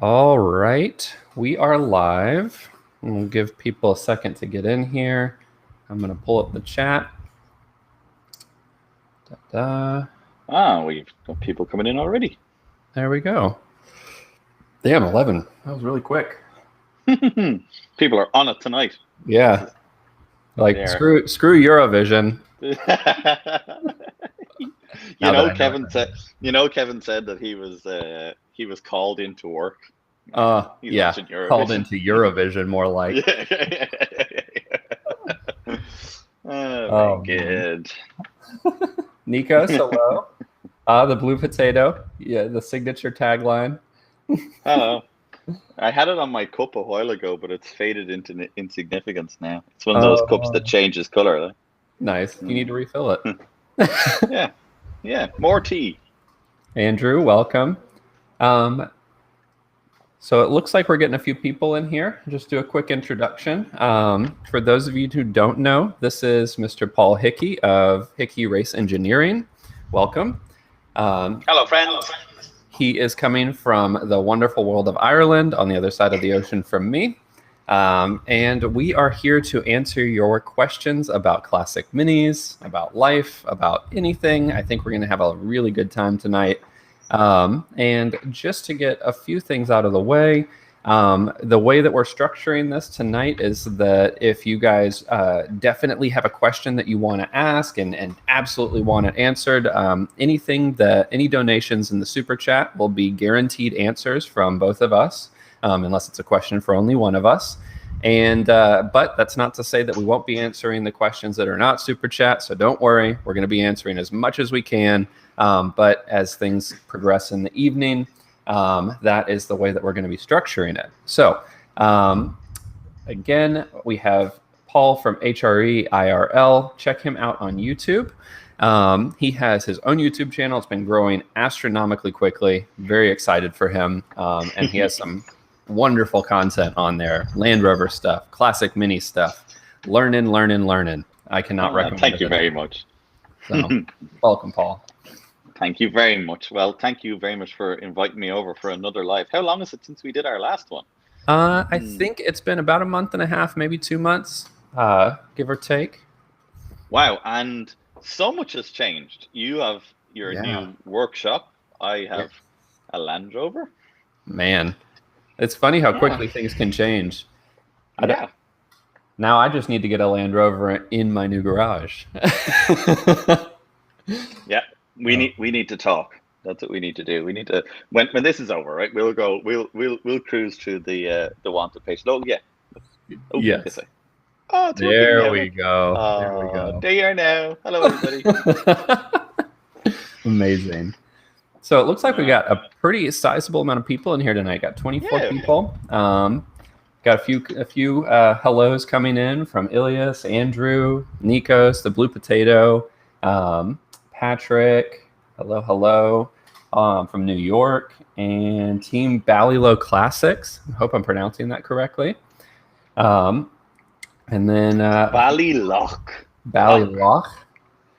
All right, we are live. We'll give people a second to get in here. I'm going to pull up the chat. We've got people coming in already. There we go. Damn, 11. That was really quick. People are on it tonight. Yeah. Like, screw Eurovision. Kevin said that he was called into work. Yeah, called into Eurovision more like. Oh, good. Nikos, hello. The blue potato. Yeah, the signature tagline. Hello. I had it on my cup a while ago, but it's faded into insignificance now. It's one of those cups that changes color. Like. Nice. You need to refill it. Yeah. More tea. Andrew, welcome. So it looks like we're getting a few people in here. Just do a quick introduction. For those of you who don't know, this is Mr. Paul Hickey of Hickey Race Engineering. Welcome. Hello, friends. He is coming from the wonderful world of Ireland on the other side of the ocean from me. And we are here to answer your questions about classic minis, about life, about anything. I think we're going to have a really good time tonight. And just to get a few things out of the way that we're structuring this tonight is that if you guys definitely have a question that you want to ask and absolutely want it answered, any donations in the super chat will be guaranteed answers from both of us, unless it's a question for only one of us. And but that's not to say that we won't be answering the questions that are not super chat. So don't worry, we're going to be answering as much as we can. But as things progress in the evening, that is the way that we're going to be structuring it. So again, we have Paul from HREIRL. Check him out on YouTube. He has his own YouTube channel. It's been growing astronomically quickly. Very excited for him. And he has some wonderful content on there. Land Rover stuff, classic mini stuff, learning. I cannot recommend it. Thank you very much. So, welcome, Paul. Thank you very much. Well, thank you very much for inviting me over for another live. How long is it since we did our last one? I think it's been about a month and a half, maybe 2 months, give or take. Wow, and so much has changed. You have your new workshop. I have a Land Rover. Man, it's funny how quickly things can change. Now I just need to get a Land Rover in my new garage. Yeah. We need to talk. That's what we need to do. We need to when this is over, right? We'll cruise to the wanted page. Oh yeah. Oh, yes. Oh, there we go. There we go. There you are now. Hello, everybody. Amazing. So it looks like we got a pretty sizable amount of people in here tonight. Got 24 people. Got a few hellos coming in from Ilias, Andrew, Nikos, the Blue Potato. Patrick, hello, from New York, and Team Ballylow Classics. I hope I'm pronouncing that correctly. And then Ballyloch.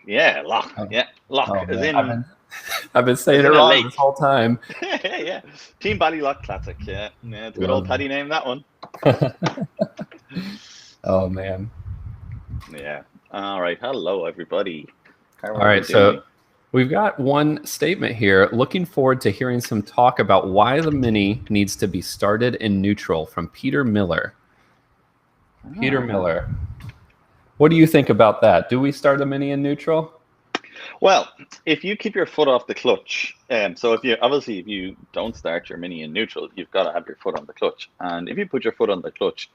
Yeah, Loch. Yeah, Loch. As in, I've been saying it wrong this whole time. Yeah. Team Ballyloch Classic. Yeah, it's a good old Paddy name, that one. Oh man. Yeah. All right. Hello, everybody. All right, so we've got one statement here. Looking forward to hearing some talk about why the Mini needs to be started in neutral from Peter Miller. Peter Miller. What do you think about that? Do we start a Mini in neutral? Well, if you keep your foot off the clutch, so if you don't start your Mini in neutral, you've got to have your foot on the clutch. And if you put your foot on the clutch,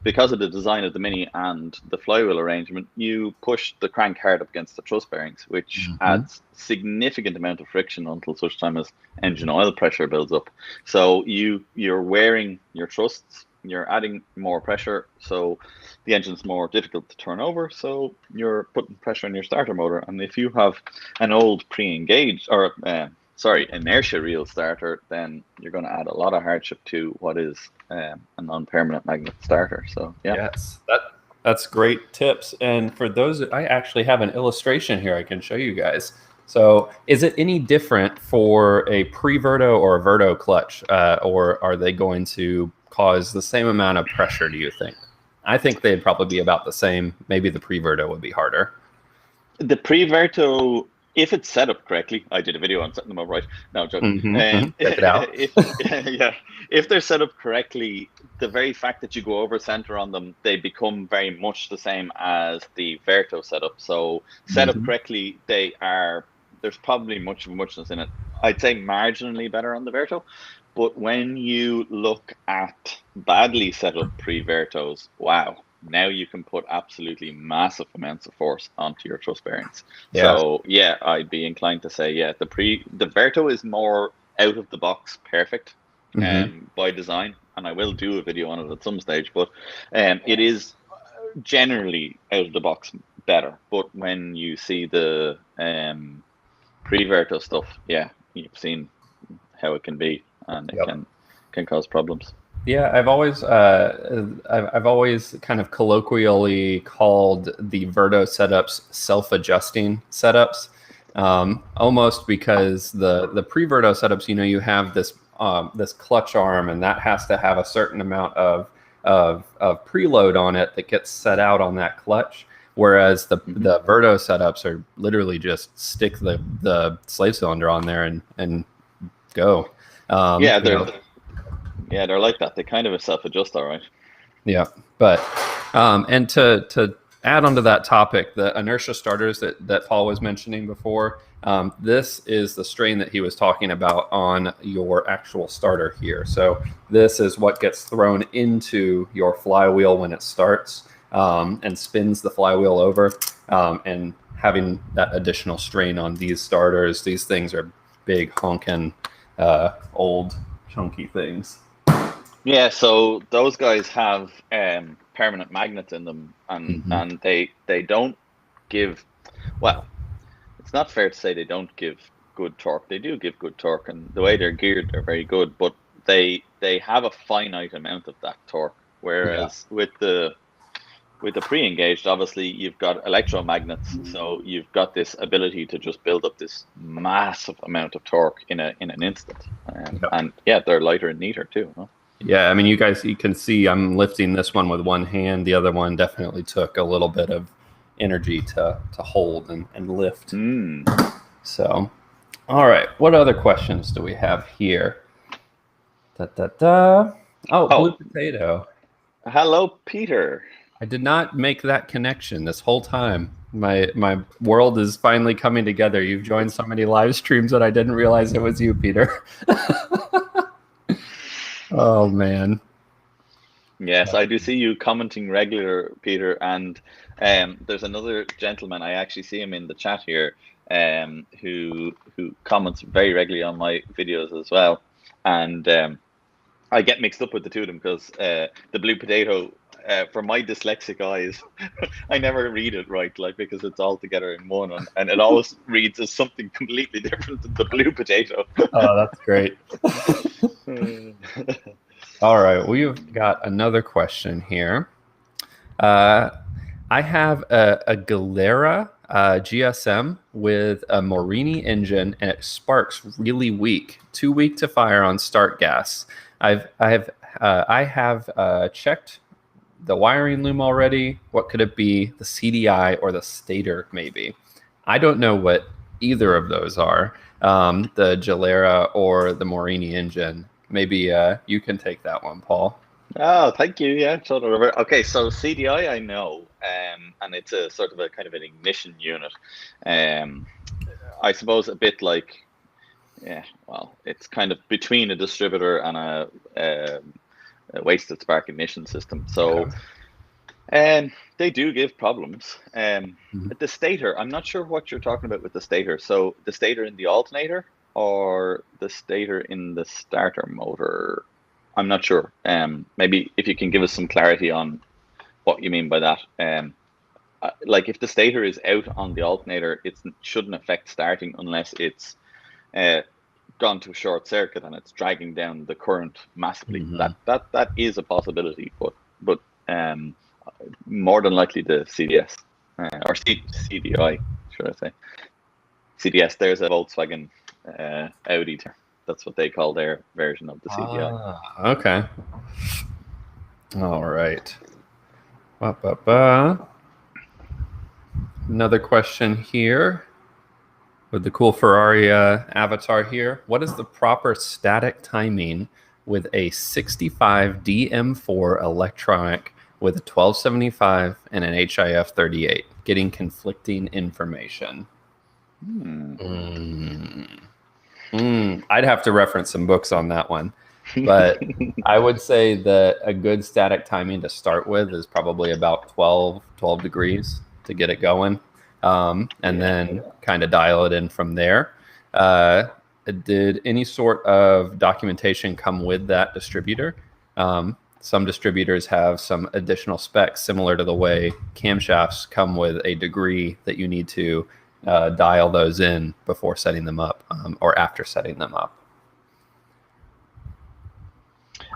because of the design of the Mini and the flywheel arrangement, you push the crank hard up against the thrust bearings, which adds significant amount of friction until such time as engine oil pressure builds up. So you're wearing your thrusts, you're adding more pressure, so the engine's more difficult to turn over, so you're putting pressure on your starter motor. And if you have an old pre-engaged or inertia reel starter, then you're going to add a lot of hardship to what is a non-permanent magnet starter. So yes, that's great tips. And for those, I actually have an illustration here I can show you guys. So is it any different for a pre-verto or a verto clutch, or are they going to cause the same amount of pressure, do you think? I think they'd probably be about the same. Maybe the pre-verto would be harder. The pre-verto, if it's set up correctly, I did a video on setting them up right. No, I'm joking. Check it out. If they're set up correctly, the very fact that you go over center on them, they become very much the same as the verto setup. So set up correctly, there's probably much of a muchness in it. I'd say marginally better on the verto, but when you look at badly set up pre-vertos, wow. Now you can put absolutely massive amounts of force onto your thrust bearings. Yeah. So yeah, I'd be inclined to say the Verto is more out of the box perfect by design, and I will do a video on it at some stage. But it is generally out of the box better. But when you see the pre-Verto stuff, yeah, you've seen how it can be, and it can cause problems. Yeah, I've always kind of colloquially called the Verto setups self-adjusting setups, almost because the pre-Verto setups, you have this this clutch arm, and that has to have a certain amount of preload on it that gets set out on that clutch. Whereas the Verto setups are literally just stick the slave cylinder on there and go. They're like that. They kind of self-adjust, all right. Yeah, but and to add onto that topic, the inertia starters that Paul was mentioning before, this is the strain that he was talking about on your actual starter here. So this is what gets thrown into your flywheel when it starts and spins the flywheel over, and having that additional strain on these starters. These things are big, honking, old, chunky things. Yeah, so those guys have permanent magnets in them, and they don't give, well, it's not fair to say they don't give good torque. They do give good torque, and the way they're geared, they're very good, but they have a finite amount of that torque. Whereas with the pre-engaged, obviously you've got electromagnets, so you've got this ability to just build up this massive amount of torque in an instant, and yeah, they're lighter and neater too. Huh? Yeah, I mean, you can see I'm lifting this one with one hand. The other one definitely took a little bit of energy to hold and lift. So, all right, what other questions do we have here? Oh, Blue Potato. Hello, Peter. I did not make that connection this whole time. My world is finally coming together. You've joined so many live streams that I didn't realize it was you, Peter. Oh, man. Yes, I do see you commenting regular, Peter. And there's another gentleman, I actually see him in the chat here, who comments very regularly on my videos as well. And I get mixed up with the two of them because the Blue Potato, for my dyslexic eyes, I never read it right, because it's all together in one, and it always reads as something completely different than the Blue Potato. Oh, that's great. All right, we've got another question here. I have a Galera GSM with a Morini engine, and it sparks really weak, too weak to fire on start gas. I have checked the wiring loom already. What could it be? The CDI or the stator, maybe. I don't know what either of those are, the Galera or the Morini engine. Maybe you can take that one, Paul. Oh, thank you. Yeah, okay. So CDI, I know, and it's a sort of a kind of an ignition unit. I suppose a bit like, it's kind of between a distributor and a wasted spark ignition system. So, they do give problems. The stator, I'm not sure what you're talking about with the stator. So the stator in the alternator or the stator in the starter motor? I'm not sure. Maybe if you can give us some clarity on what you mean by that. Like if the stator is out on the alternator, it shouldn't affect starting unless it's gone to a short circuit and it's dragging down the current massively. That is a possibility, but more than likely the CDS or CDI, should I say? CDS. There's a Volkswagen Audi. That's what they call their version of the CDI. Okay. All right. Ba-ba-ba. Another question here with the cool Ferrari avatar here. What is the proper static timing with a 65 DM4 electronic with a 1275 and an HIF 38? Getting conflicting information. I'd have to reference some books on that one. But I would say that a good static timing to start with is probably about 12 degrees to get it going. And then kind of dial it in from there. Did any sort of documentation come with that distributor? Some distributors have some additional specs similar to the way camshafts come with a degree that you need to dial those in before setting them up or after setting them up.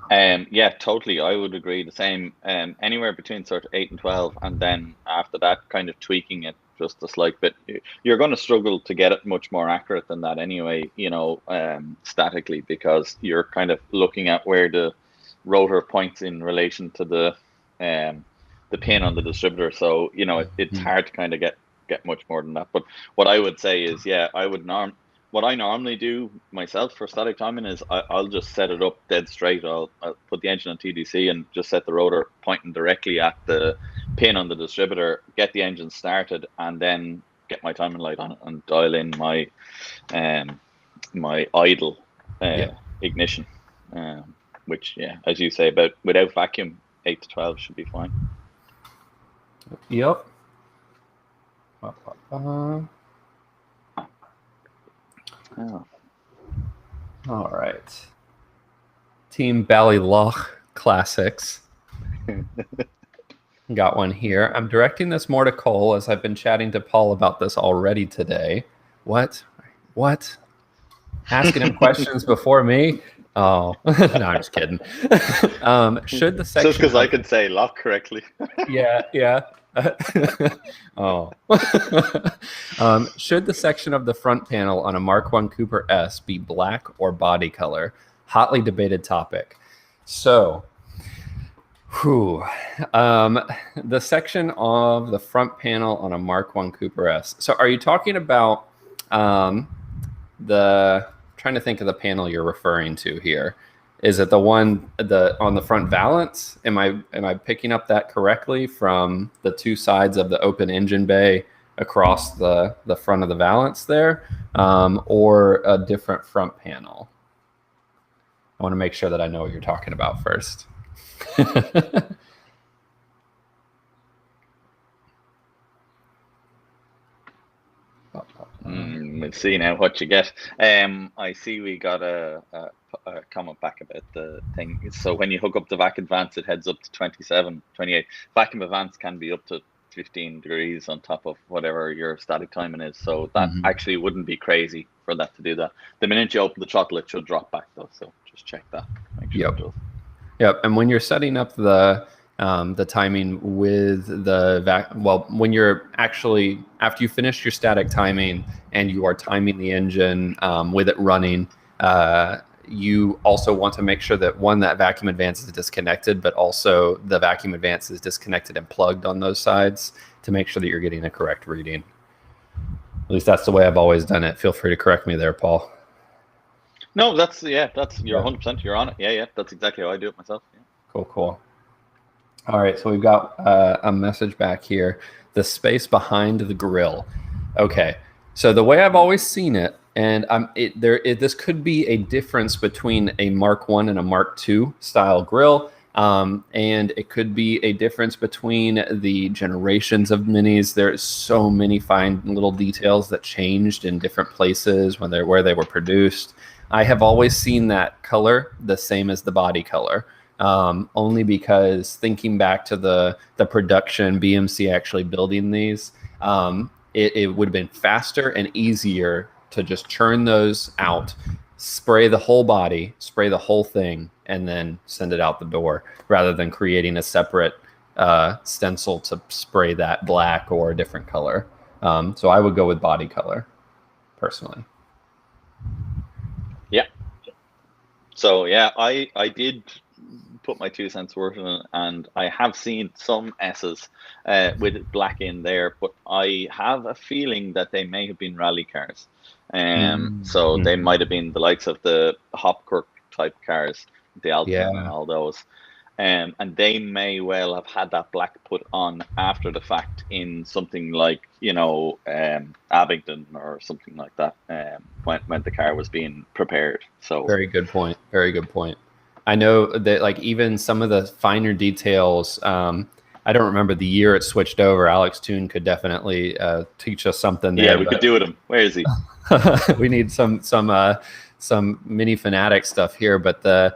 Yeah, totally. I would agree. The same. Anywhere between sort of 8 and 12, and then after that, kind of tweaking it just a slight bit. You're going to struggle to get it much more accurate than that anyway. Statically, because you're kind of looking at where the rotor points in relation to the pin on the distributor. So it's hard to kind of get much more than that. But what I would say is, what I normally do myself for static timing is I'll just set it up dead straight. I'll put the engine on TDC and just set the rotor pointing directly at the pin on the distributor, get the engine started, and then get my timing light on it and dial in my my idle ignition, which, as you say, without vacuum, 8 to 12 should be fine. Yep. Oh. All right. Team Ballylough Classics. Got one here. I'm directing this more to Cole as I've been chatting to Paul about this already today. What? Asking him questions before me? Oh, no, I'm just kidding. Should the section... Just because I can say lock correctly. Yeah. Should the section of the front panel on a Mark I Cooper S be black or body color? Hotly debated topic. So, the section of the front panel on a Mark I Cooper S. So, are you talking about trying to think of the panel you're referring to here? Is it the one on the front valance? Am I picking up that correctly from the two sides of the open engine bay across the front of the valance there, or a different front panel? I want to make sure that I know what you're talking about first. Let's see now what you get. I see we got a comment back about the thing. So when you hook up the vacuum advance, it heads up to 27, 28. Vacuum advance can be up to 15 degrees on top of whatever your static timing is. So that actually wouldn't be crazy for that to do that. The minute you open the throttle, it should drop back though. So just check that. Make sure it does. Yep. And when you're setting up the timing with when you're actually, after you finish your static timing and you are timing the engine with it running, you also want to make sure that that vacuum advance is disconnected, but also the vacuum advance is disconnected and plugged on those sides to make sure that you're getting a correct reading. At least that's the way I've always done it. Feel free to correct me there, Paul. No, you're 100%. You're on it. Yeah. That's exactly how I do it myself. Yeah. Cool. All right, so we've got a message back here. The space behind the grill. Okay, so the way I've always seen it, and this could be a difference between a Mark I and a Mark II style grill, and it could be a difference between the generations of minis. There's so many fine little details that changed in different places where they were produced. I have always seen that color the same as the body color. Only because thinking back to the production, BMC actually building these, it would have been faster and easier to just churn those out, spray the whole body, spray the whole thing, and then send it out the door, rather than creating a separate stencil to spray that black or a different color. So I would go with body color, personally. Yeah. So yeah, I did put my 2 cents worth in it, and I have seen some S's with black in there, but I have a feeling that they may have been rally cars. So they might have been the likes of the Hopkirk type cars, the Alpine and all those. And they may well have had that black put on after the fact in something like, Abingdon or something like that, when the car was being prepared. So Very good point. Very good point. I know that like even some of the finer details, I don't remember the year it switched over. Alex Toon could definitely teach us something there. Yeah, we could do with him. Where is he? We need some mini fanatic stuff here, but the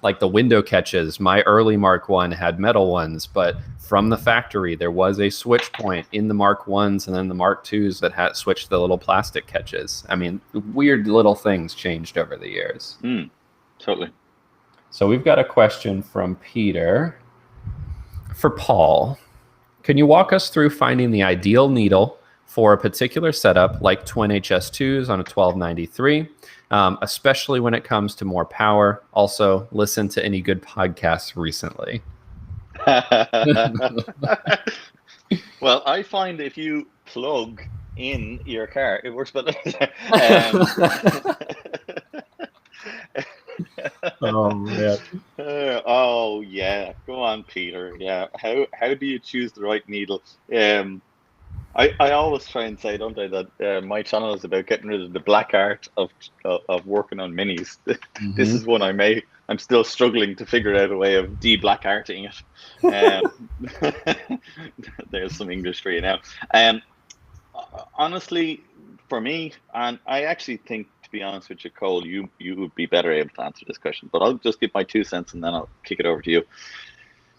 like the window catches, my early Mark 1 had metal ones, but from the factory there was a switch point in the Mark 1s and then the Mark 2s that had switched the little plastic catches. I mean, weird little things changed over the years. Totally. So we've got a question from Peter for Paul. Can you walk us through finding the ideal needle for a particular setup like twin HS2s on a 1293, especially when it comes to more power? Also, listen to any good podcasts recently. Well, I find if you plug in your car, it works better. Oh man. Oh yeah, go on, Peter. Yeah, how do you choose the right needle? I always try and say, don't I, that my channel is about getting rid of the black art of working on minis. This is one I'm still struggling to figure out a way of de-black arting it. There's some English for you now. Honestly, for me, and I actually think, to be honest with you, Cole, you would be better able to answer this question, but I'll just give my 2 cents and then I'll kick it over to you.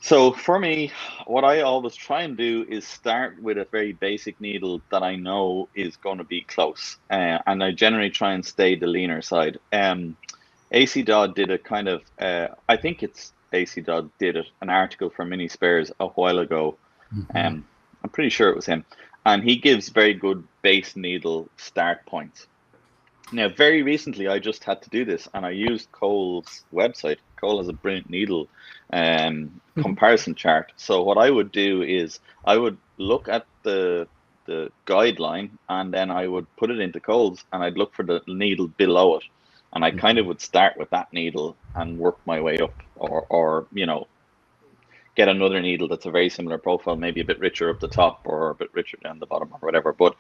So for me, what I always try and do is start with a very basic needle that I know is going to be close, and I generally try and stay the leaner side. AC Dodd did a kind of, I think it's AC Dodd did an article for Mini Spares a while ago. I'm pretty sure it was him. And he gives very good base needle start points. Now, very recently, I just had to do this, and I used Cole's website. Cole has a brilliant needle comparison chart. So what I would do is I would look at the guideline, and then I would put it into Cole's, and I'd look for the needle below it. And I kind of would start with that needle and work my way up, or get another needle that's a very similar profile, maybe a bit richer up the top or a bit richer down the bottom or whatever. But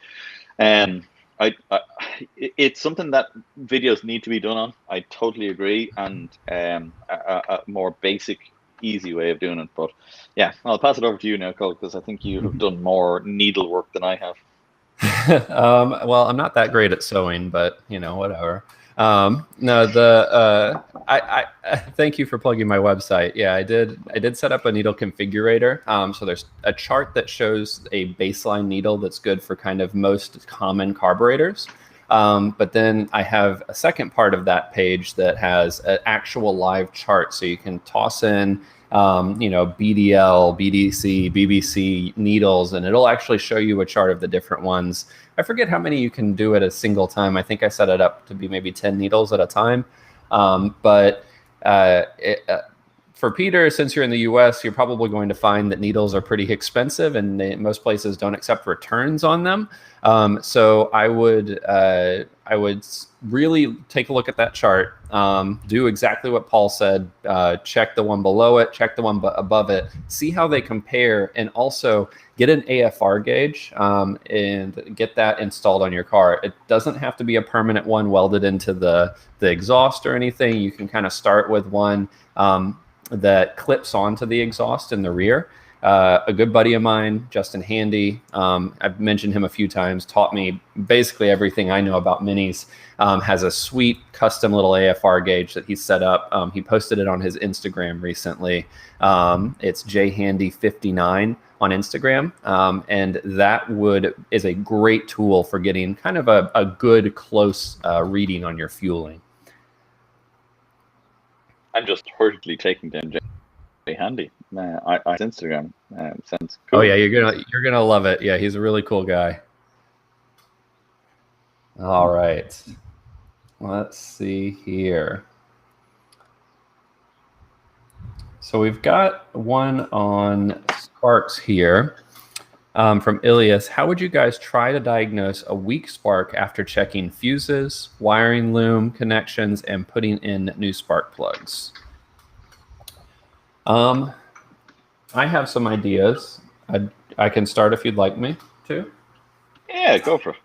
it's something that videos need to be done on. I totally agree, and a more basic, easy way of doing it. But yeah, I'll pass it over to you now, Cole, because I think you have done more needle work than I have. Well, I'm not that great at sewing, but whatever. No, I thank you for plugging my website. Yeah, I did set up a needle configurator. So there's a chart that shows a baseline needle that's good for kind of most common carburetors. But then I have a second part of that page that has an actual live chart. So you can toss in, BDL, BDC, BBC needles, and it'll actually show you a chart of the different ones. I forget how many you can do at a single time. I think I set it up to be maybe 10 needles at a time. For Peter, since you're in the US, you're probably going to find that needles are pretty expensive, and most places don't accept returns on them. So I would really take a look at that chart, do exactly what Paul said, check the one below it, check the one above it, see how they compare, and also get an AFR gauge and get that installed on your car. It doesn't have to be a permanent one welded into the exhaust or anything. You can kind of start with one that clips onto the exhaust in the rear. A good buddy of mine, Justin Handy, I've mentioned him a few times, taught me basically everything I know about minis, has a sweet custom little AFR gauge that he set up. He posted it on his Instagram recently. It's jhandy59 on Instagram. And that is a great tool for getting kind of a good close reading on your fueling. I'm just hurriedly taking down Handy. I Instagram sounds cool. Oh yeah, you're gonna love it. Yeah, he's a really cool guy. All right. Let's see here. So we've got one on sparks here from Ilias. How would you guys try to diagnose a weak spark after checking fuses, wiring loom connections, and putting in new spark plugs? I have some ideas. I can start if you'd like me to. Yeah, go for it.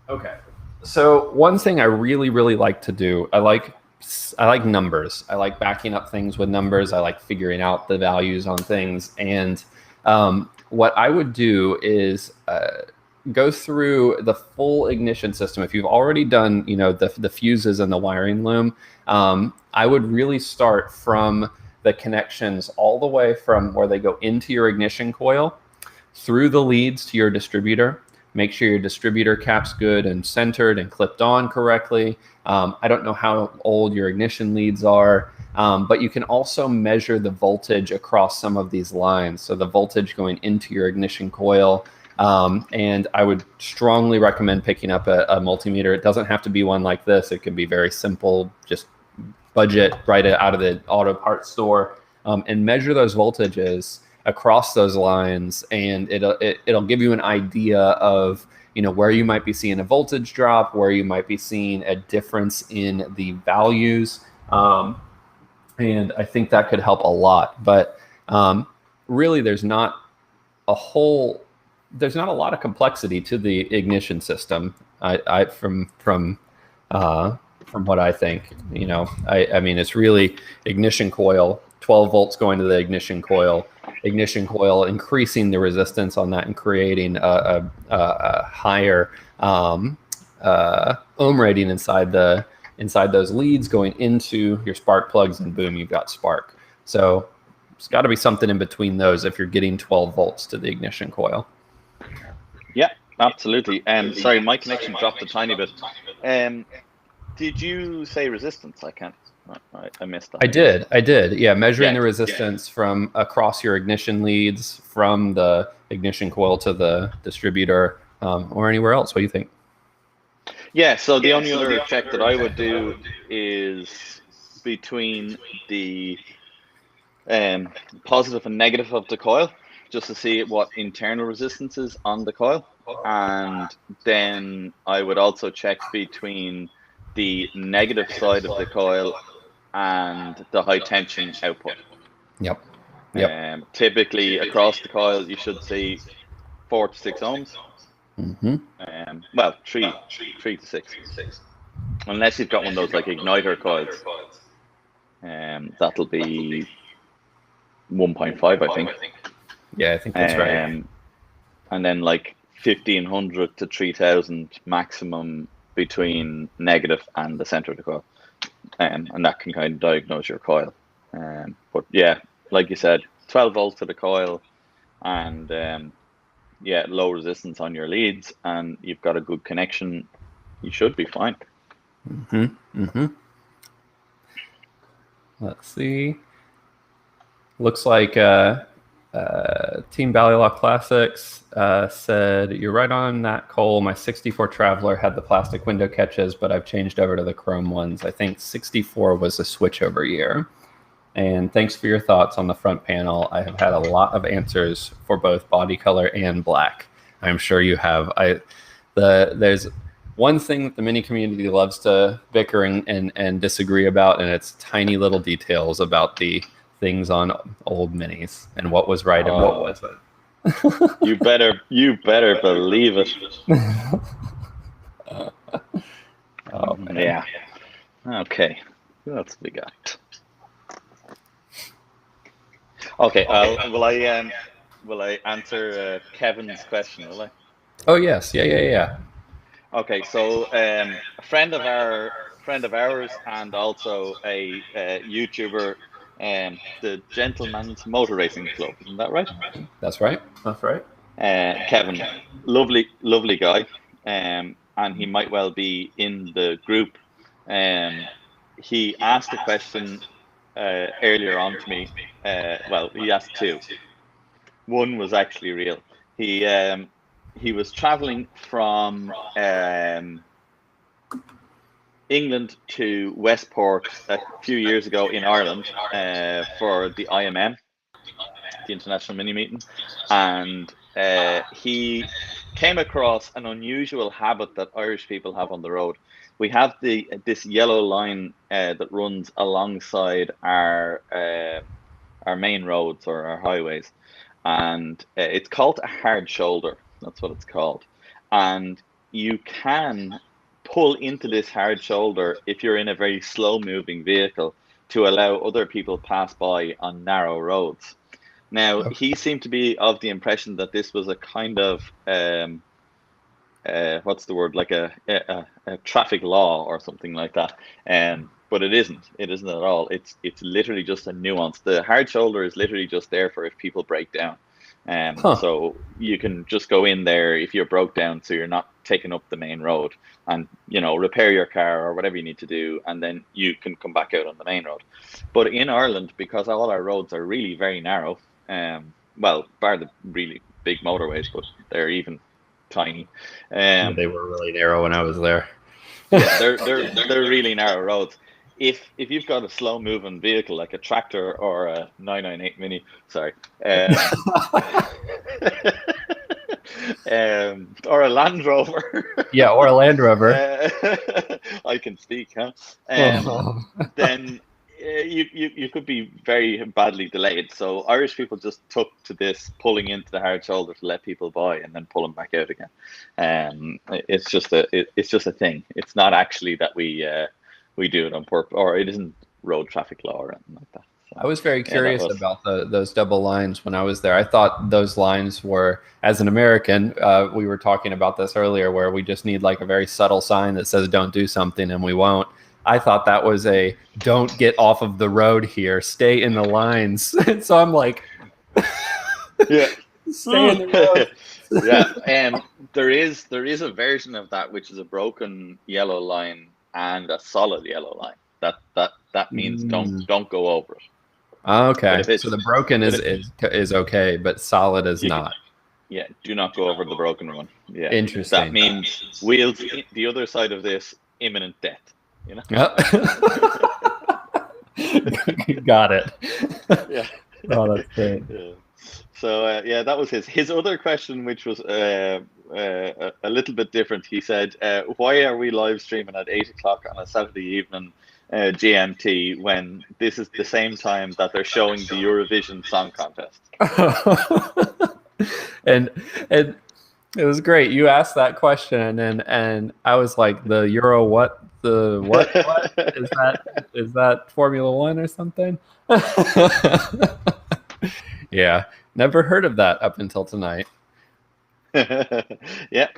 Okay. So one thing I really, really like to do, I like numbers. I like backing up things with numbers. I like figuring out the values on things. And what I would do is go through the full ignition system. If you've already done, the fuses and the wiring loom, I would really start from the connections all the way from where they go into your ignition coil through the leads to your distributor. Make sure your distributor cap's good and centered and clipped on correctly. I don't know how old your ignition leads are, but you can also measure the voltage across some of these lines. So the voltage going into your ignition coil. And I would strongly recommend picking up a multimeter. It doesn't have to be one like this. It can be very simple, just budget right out of the auto parts store, and measure those voltages across those lines, and it'll give you an idea of where you might be seeing a voltage drop, where you might be seeing a difference in the values, and I think that could help a lot. But really, there's not a lot of complexity to the ignition system. From what I think, I mean, it's really ignition coil, 12 volts going to the ignition coil increasing the resistance on that and creating a higher ohm rating inside those leads going into your spark plugs, and boom, you've got spark. So it's got to be something in between those if you're getting 12 volts to the ignition coil. Yeah, absolutely. Sorry, my connection dropped a tiny bit. Did you say resistance? I missed that. I did. Yeah, measuring the resistance from across your ignition leads from the ignition coil to the distributor, or anywhere else. What do you think? Yeah, so the only other check that I would do is between the positive and negative of the coil, just to see what internal resistance is on the coil. And then I would also check between the negative side of the coil and the high tension output. Yep. Typically across the coil, you should see 4 to 6 ohms. Well, 3 to 6, unless you've got one of those like igniter coils. That'll be 1.5, I think. Yeah, I think that's right. And then like 1500 to 3000 maximum between negative and the center of the coil. And that can kind of diagnose your coil. But yeah, like you said, 12 volts to the coil, and low resistance on your leads, and you've got a good connection, you should be fine. Let's see. Looks like Team Ballylaw Classics said, "You're right on that, Cole. My 64 Traveler had the plastic window catches, but I've changed over to the chrome ones. I think 64 was a switchover year. And thanks for your thoughts on the front panel. I have had a lot of answers for both body color and black. I'm sure you have. There's one thing that the Mini community loves to bicker and disagree about, and it's tiny little details about the things on old Minis and what was right and what wasn't." You better believe it. Oh man. Yeah. Okay. What else we got? Okay. Will I answer Kevin's question? Will I? Oh yes. Yeah. Okay. So a friend of ours, and also a YouTuber, the Gentleman's Motor Racing Club, isn't that right? That's right. Kevin, lovely guy, and he might well be in the group. He asked a question earlier on to me. Well, he asked two. One was actually real. He was traveling from England to Westport a few years ago in Ireland for the IMM, the International Mini Meeting, and he came across an unusual habit that Irish people have on the road. We have this yellow line that runs alongside our main roads or our highways, and it's called a hard shoulder. That's what it's called, and you can pull into this hard shoulder if you're in a very slow moving vehicle to allow other people pass by on narrow roads. Now, he seemed to be of the impression that this was a kind of what's the word, like a traffic law or something like that. But it isn't. It isn't at all. It's literally just a nuance. The hard shoulder is literally just there for if people break down. So you can just go in there if you're broke down, so you're not taking up the main road, and repair your car or whatever you need to do, and then you can come back out on the main road. But in Ireland, because all our roads are really very narrow, well, bar the really big motorways, but they're even tiny. They were really narrow when I was there. Yeah, they're really narrow roads. If you've got a slow moving vehicle like a tractor or a 998 Mini, sorry, or a Land Rover, yeah, or a Land Rover, I can speak, huh? Then you could be very badly delayed. So Irish people just took to this pulling into the hard shoulder to let people by and then pull them back out again. It's just a thing. It's not actually that we do it on purpose, or it isn't road traffic law or anything like that. So, I was very curious about those double lines when I was there. I thought those lines were, as an American, we were talking about this earlier, where we just need like a very subtle sign that says don't do something and we won't. I thought that was a don't get off of the road here, stay in the lines. So I'm like, yeah, stay in the road. Yeah, there is a version of that which is a broken yellow line and a solid yellow line. That means don't go over it. Okay, so the broken is okay, but solid is not. Yeah, do not go over the broken one. Yeah, interesting. That means wheels the other side of this, imminent death. Yep. Got it. Yeah. Oh, that's great. Yeah. So that was his other question, which was a little bit different. He said, "Why are we live streaming at 8 o'clock on a Saturday evening GMT when this is the same time that they're showing the Eurovision Song Contest?" and it was great. You asked that question, and I was like, "The Euro what? The what is that Formula One or something?" Yeah, never heard of that up until tonight. Yeah,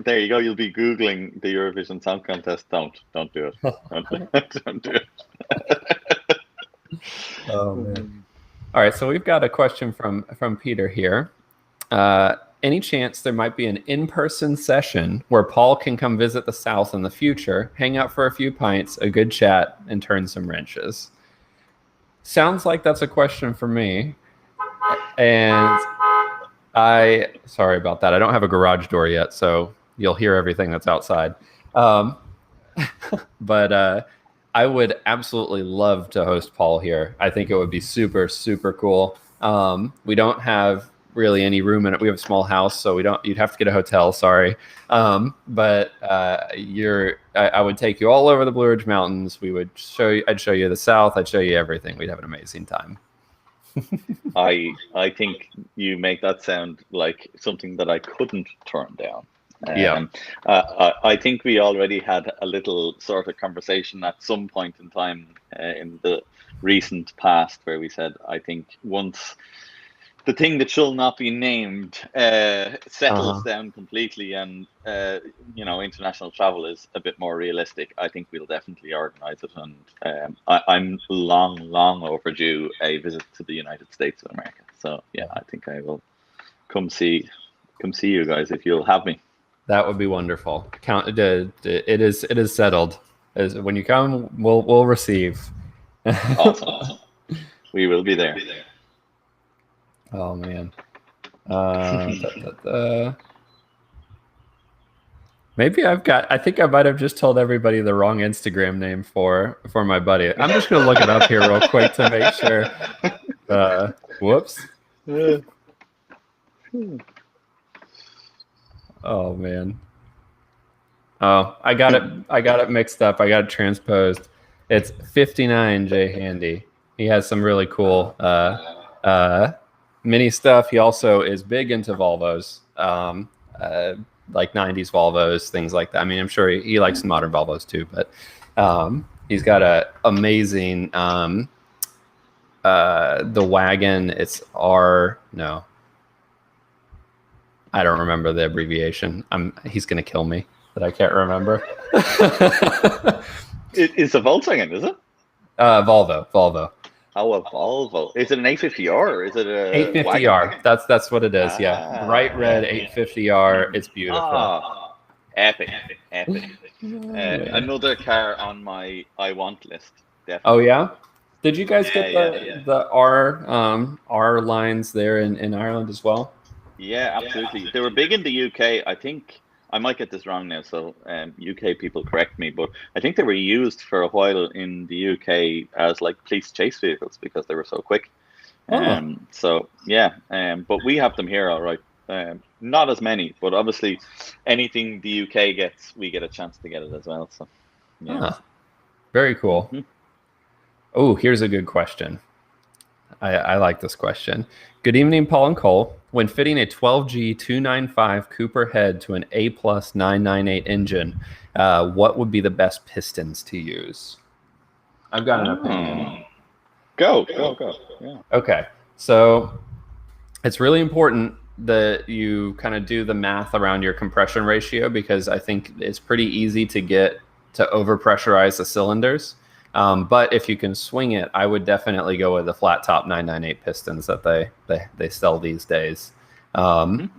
there you go. You'll be Googling the Eurovision Song Contest. Don't do it. Don't do it. Oh man! All right, so we've got a question from Peter here. Any chance there might be an in-person session where Paul can come visit the South in the future, hang out for a few pints, a good chat, and turn some wrenches? Sounds like that's a question for me. And sorry about that. I don't have a garage door yet, so you'll hear everything that's outside. But I would absolutely love to host Paul here. I think it would be super, super cool. We don't have really any room in it. We have a small house, so you'd have to get a hotel. Sorry. But I would take you all over the Blue Ridge Mountains. I'd show you the South. I'd show you everything. We'd have an amazing time. I think you make that sound like something that I couldn't turn down. I think we already had a little sort of conversation at some point in time in the recent past where we said, I think once the thing that shall not be named settles down completely and international travel is a bit more realistic, I think we'll definitely organize it. And I'm long overdue a visit to the United States of America. So yeah, I think I will come see you guys if you'll have me. That would be wonderful. It is settled. When you come, we'll receive. Awesome. We will be there. Oh man. Maybe I think I might have just told everybody the wrong Instagram name for my buddy. I'm just gonna look it up here real quick to make sure. Whoops. Oh man. Oh, I got it mixed up. I got it transposed. It's 59 J Handy. He has some really cool mini stuff. He also is big into Volvos. Like 90s Volvos, things like that. I mean, I'm sure he likes modern Volvos too, but he's got a amazing the wagon. It's no, I don't remember the abbreviation. He's gonna kill me that I can't remember. It's a Volkswagen, is it? Volvo. Oh, a Volvo. Is it an 850R or is it a 850R? That's what it is. Yeah, bright red 850R. It's beautiful. Epic. Another car on my I want list. Definitely. Oh yeah. Did you guys get the R lines there in Ireland as well? Yeah, absolutely. They were big in the UK. I think I might get this wrong now, so UK people correct me, but I think they were used for a while in the UK as like police chase vehicles because they were so quick. So yeah, but we have them here, all right. Not as many, but obviously anything the UK gets, we get a chance to get it as well. So yeah, very cool. Mm-hmm. Oh, here's a good question. I like this question. Good evening, Paul and Cole. When fitting a 12G 295 Cooper head to an A+ 998 engine, what would be the best pistons to use? I've got an opinion. Go. Yeah. Okay, so it's really important that you kind of do the math around your compression ratio because I think it's pretty easy to get to overpressurize the cylinders. But if you can swing it, I would definitely go with the flat top 998 pistons that they sell these days. And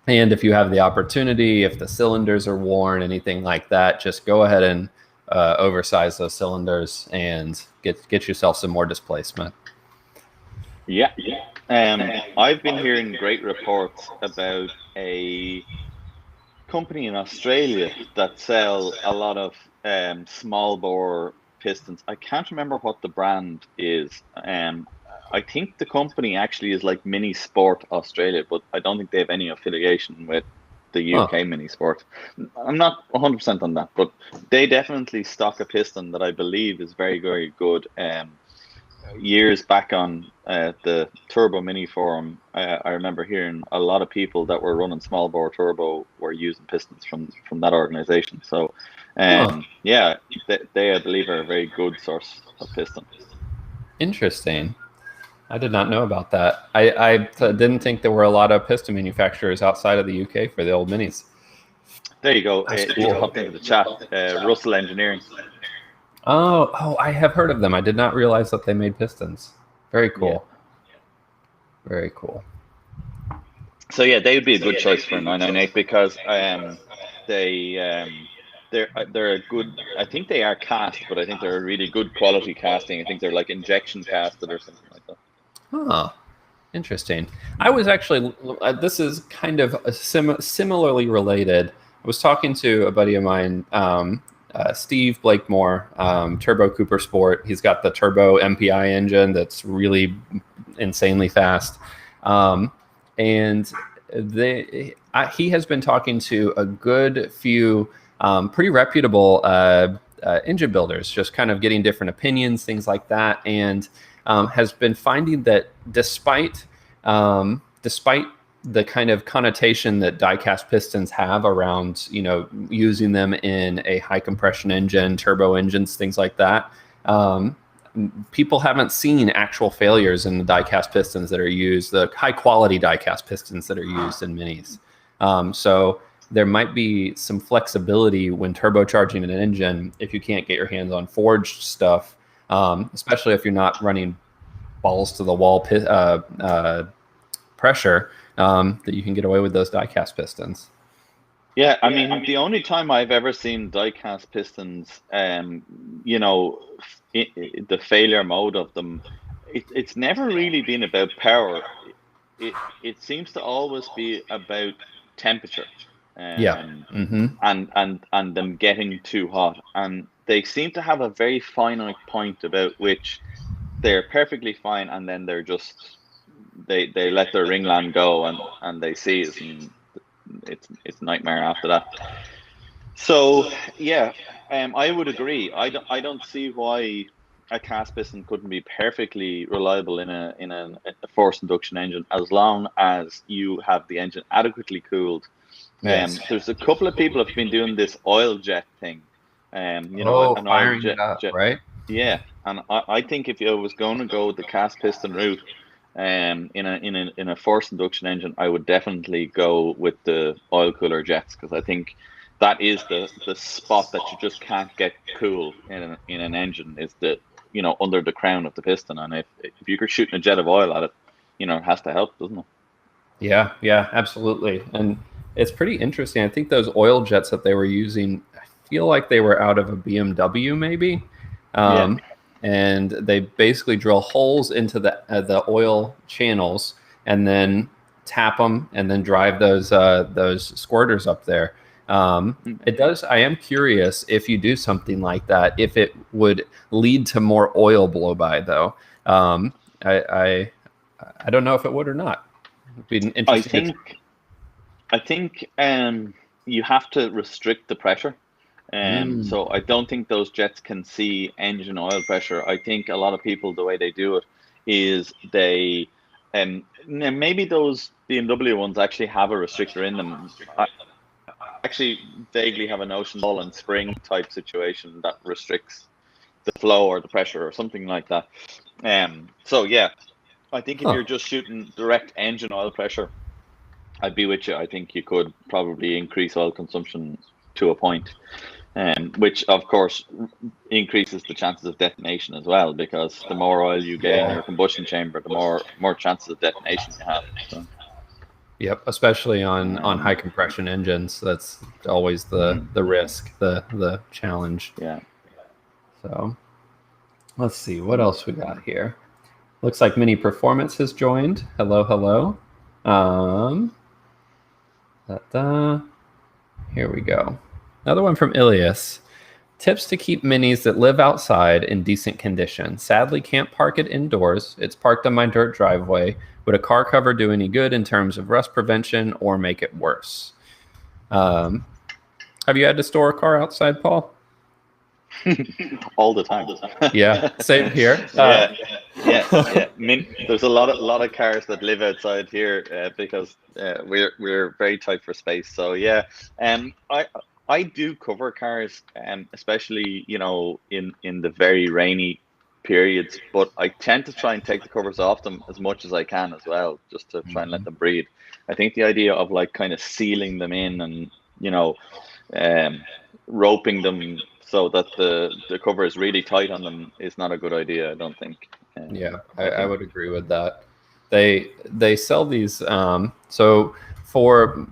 if you have the opportunity, if the cylinders are worn, anything like that, just go ahead and oversize those cylinders and get yourself some more displacement. Yeah. I've been hearing great reports about a company in Australia that sell a lot of small bore pistons. I can't remember what the brand is. I think the company actually is like Mini Sport Australia, but I don't think they have any affiliation with the UK Mini Sport. I'm not 100% on that, but they definitely stock a piston that I believe is very, very good. Years back on the Turbo Mini forum, I remember hearing a lot of people that were running small bore turbo were using pistons from that organization. So yeah, they I believe are a very good source of piston. Interesting. I did not know about that. I didn't think there were a lot of piston manufacturers outside of the UK for the old minis. There you go. Cool. Hopped into the chat. Russell Engineering. Oh, I have heard of them. I did not realize that they made pistons. Very cool. Yeah. Very cool. So yeah, they would be a good choice for a 998 because they're a good. I think they are cast, but I think they're a really good quality casting. I think they're like injection casted or something like that. Oh, interesting. I was actually. This is kind of similarly related. I was talking to a buddy of mine. Steve Blakemore, Turbo Cooper Sport. He's got the Turbo MPI engine that's really insanely fast. And he has been talking to a good few pretty reputable engine builders, just kind of getting different opinions, things like that, and has been finding that despite the kind of connotation that die-cast pistons have around, using them in a high compression engine, turbo engines, things like that, people haven't seen actual failures in the die-cast pistons that are used, the high quality die-cast pistons that are used in minis. So there might be some flexibility when turbocharging an engine if you can't get your hands on forged stuff, especially if you're not running balls to the wall pressure. That you can get away with those die-cast pistons. Yeah, I mean, the only time I've ever seen die-cast pistons, the failure mode of them, it's never really been about power. It seems to always be about temperature. Yeah. And them getting too hot. And they seem to have a very finite point about which they're perfectly fine, and then they're just they let their ringland go, and they seize, and it's nightmare after that. So yeah, I would agree. I don't see why a cast piston couldn't be perfectly reliable in a forced induction engine, as long as you have the engine adequately cooled. Yes. There's a couple of people have been doing this oil jet thing. Oh, An oil firing it up, jet. right? Yeah, and I think if I was going to go with the cast piston route, in a forced induction engine, I would definitely go with the oil cooler jets, because I think that is the spot that you just can't get cool in an engine, is under the crown of the piston. And if you're shooting a jet of oil at it, it has to help, doesn't it? Yeah, yeah, absolutely. And it's pretty interesting. I think those oil jets that they were using, I feel like they were out of a BMW maybe. Yeah. Um, and they basically drill holes into the oil channels and then tap them and then drive those squirters up there. It does. I am curious if you do something like that, if it would lead to more oil blow by though. I I don't know if it would or not. It'd be an I interesting. think I think you have to restrict the pressure. Mm, So I don't think those jets can see engine oil pressure. I think a lot of people, the way they do it is they, maybe those BMW ones actually have a restrictor in them. I actually vaguely have a notion ball and spring type situation that restricts the flow or the pressure or something like that. So yeah, I think if huh. you're just shooting direct engine oil pressure, I'd be with you. I think you could probably increase oil consumption to a point, which of course increases the chances of detonation as well, because the more oil you get in Yeah. your combustion chamber, the more chances of detonation you have. So, Yep. Especially on high um, compression engines, that's always the mhm, the risk, the challenge. yeah. So let's see what else we got here. Looks like Mini Performance has joined. Hello, hello. Um, da-da. Here we go. Another one from Ilias. Tips to keep minis that live outside in decent condition. Sadly, can't park it indoors. It's parked on my dirt driveway. Would a car cover do any good in terms of rust prevention or make it worse? Um, have you had to store a car outside, Paul? All the time. Yeah, same here. Yeah, yeah. There's a lot of cars that live outside here, because we're very tight for space. So yeah, I do cover cars, especially in the very rainy periods. But I tend to try and take the covers off them as much as I can as well, just to try and let Mhm. them breathe. I think the idea of like kind of sealing them in, and um, roping them so that the cover is really tight on them is not a good idea, I don't think. Yeah, I I think. would agree with that. They sell these. So for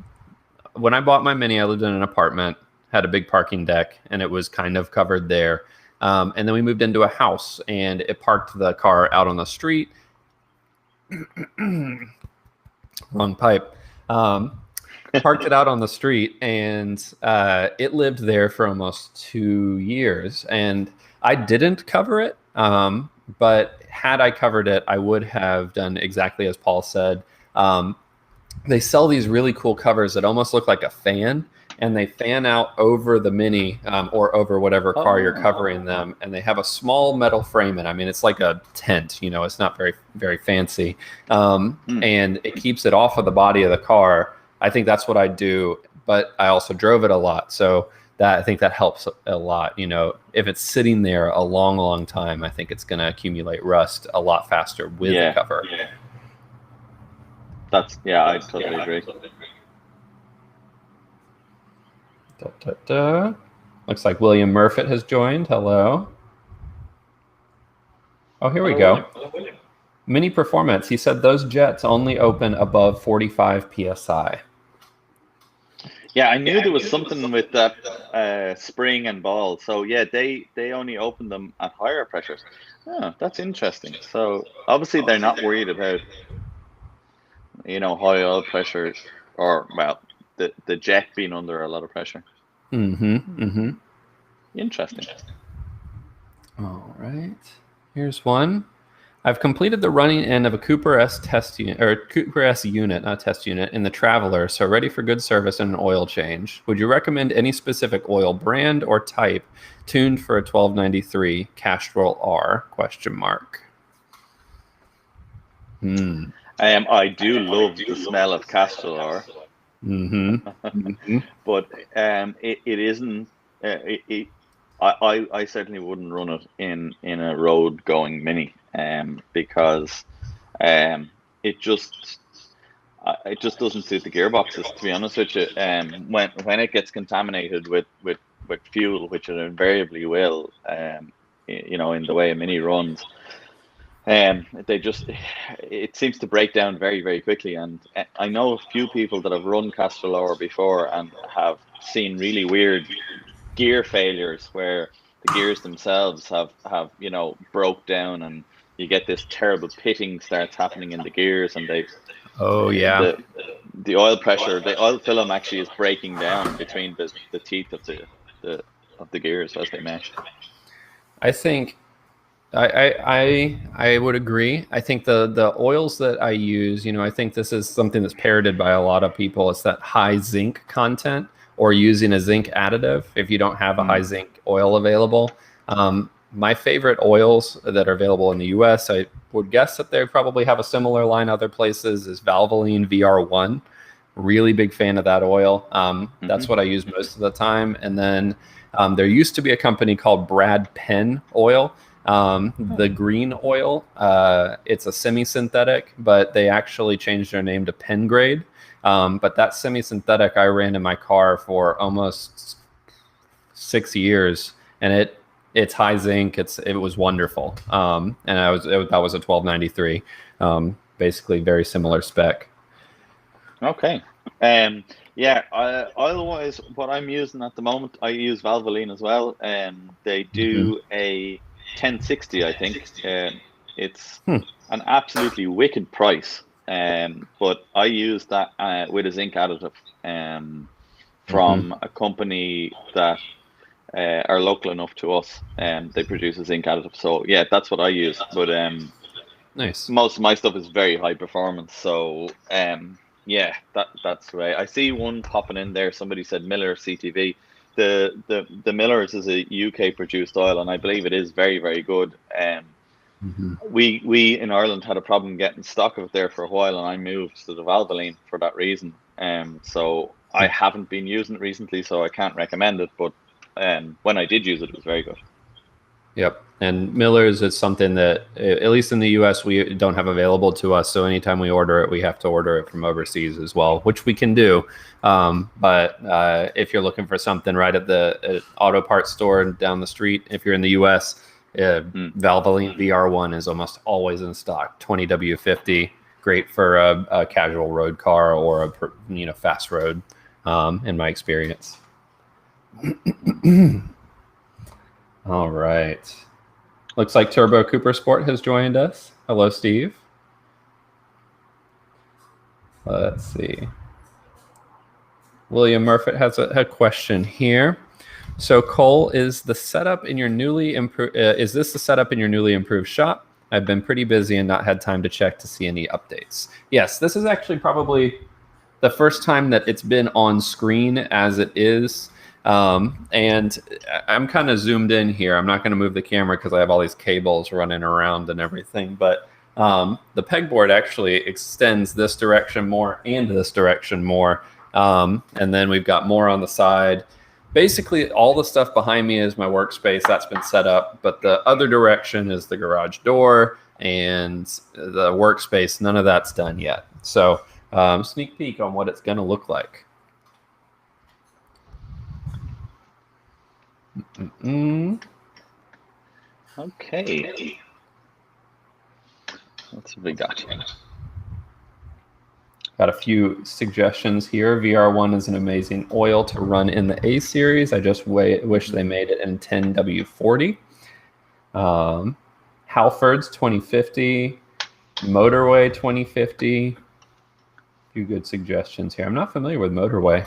when I bought my Mini, I lived in an apartment, had a big parking deck, and it was kind of covered there. And then we moved into a house, and it parked the car out on the street. Wrong pipe. Parked it out on the street, and it lived there for almost 2 years. And I didn't cover it, but had I covered it, I would have done exactly as Paul said. Um, they sell these really cool covers that almost look like a fan, and they fan out over the Mini, or over whatever car you're Oh. covering them, and they have a small metal frame in. I mean, it's like a tent, it's not very fancy, Hmm. and it keeps it off of the body of the car. I think that's what I do, but I also drove it a lot, so that I think that helps a lot. If it's sitting there a long time, I think it's going to accumulate rust a lot faster with a Yeah, cover. yeah, I totally agree. Da, da, da. Looks like William Murfitt has joined. Hello. Oh, here we Hello, William. go. Mini Performance. He said those jets only open above 45 psi. Yeah, I knew there was something with that spring and ball. So yeah, they only open them at higher pressures. Oh, that's interesting. So obviously they're not worried about high oil pressure, or well, the jet being under a lot of pressure. Interesting. All right. Here's one. I've completed the running end of a Cooper S test unit, or Cooper S unit, not test unit, in the Traveler, so ready for good service and an oil change. Would you recommend any specific oil brand or type tuned for a 1293 Castrol R? Question mark. I do love the smell of Castrol R. But it isn't. I certainly wouldn't run it in a road going Mini, because it just doesn't suit the gearboxes, to be honest with you. When it gets contaminated with fuel, which it invariably will, in the way a Mini runs, it seems to break down very, very quickly. And I know a few people that have run Castrol R before and have seen really weird gear failures where the gears themselves have broke down, and you get this terrible pitting starts happening in the gears, and the oil pressure, the oil film actually is breaking down between the teeth of the gears as they mesh. I think I would agree. I think the oils that I use, I think this is something that's parroted by a lot of people. It's that high zinc content, or using a zinc additive if you don't have a high zinc oil available. My favorite oils that are available in the US, I would guess that they probably have a similar line other places, is Valvoline VR1. Really big fan of that oil. That's what I use most of the time. And then there used to be a company called Brad Penn Oil. The green oil, it's a semi-synthetic, but they actually changed their name to Penn Grade. But that semi-synthetic I ran in my car for almost 6 years, and it's high zinc. It was wonderful. And that was a 1293, basically very similar spec. Okay. Otherwise, what I'm using at the moment, I use Valvoline as well. They do a 1060, I think. It's an absolutely wicked price. But I use that with a zinc additive from a company that are local enough to us, and they produce a zinc additive. So yeah, that's what I use. But nice. Most of my stuff is very high performance. So that's right. I see one popping in there. Somebody said Miller CTV. The Miller's is a UK produced oil, and I believe it is very, very good. We in Ireland had a problem getting stock of it there for a while, and I moved to the Valvoline for that reason. So I haven't been using it recently, so I can't recommend it. But when I did use it, it was very good. Yep. And Miller's is something that, at least in the US, we don't have available to us. So anytime we order it, we have to order it from overseas as well, which we can do. But if you're looking for something right at the auto parts store down the street, if you're in the US, Valvoline VR1 is almost always in stock. 20W50, great for a casual road car or a fast road, in my experience. All right. Looks like Turbo Cooper Sport has joined us. Hello, Steve. Let's see. William Murphy has a question here. So, Cole, is the setup in your newly improved? Is this the setup in your newly improved shop? I've been pretty busy and not had time to check to see any updates. Yes, this is actually probably the first time that it's been on screen as it is. And I'm kind of zoomed in here. I'm not going to move the camera because I have all these cables running around and everything. But the pegboard actually extends this direction more and this direction more. And then we've got more on the side. Basically, all the stuff behind me is my workspace. That's been set up. But the other direction is the garage door and the workspace. None of that's done yet. So sneak peek on what it's going to look like. Okay. What's we got? Got a few suggestions here. VR1 is an amazing oil to run in the A series. I just wish they made it in 10W40. Halford's 2050, Motorway 2050. If few good suggestions here. I'm not familiar with Motorway.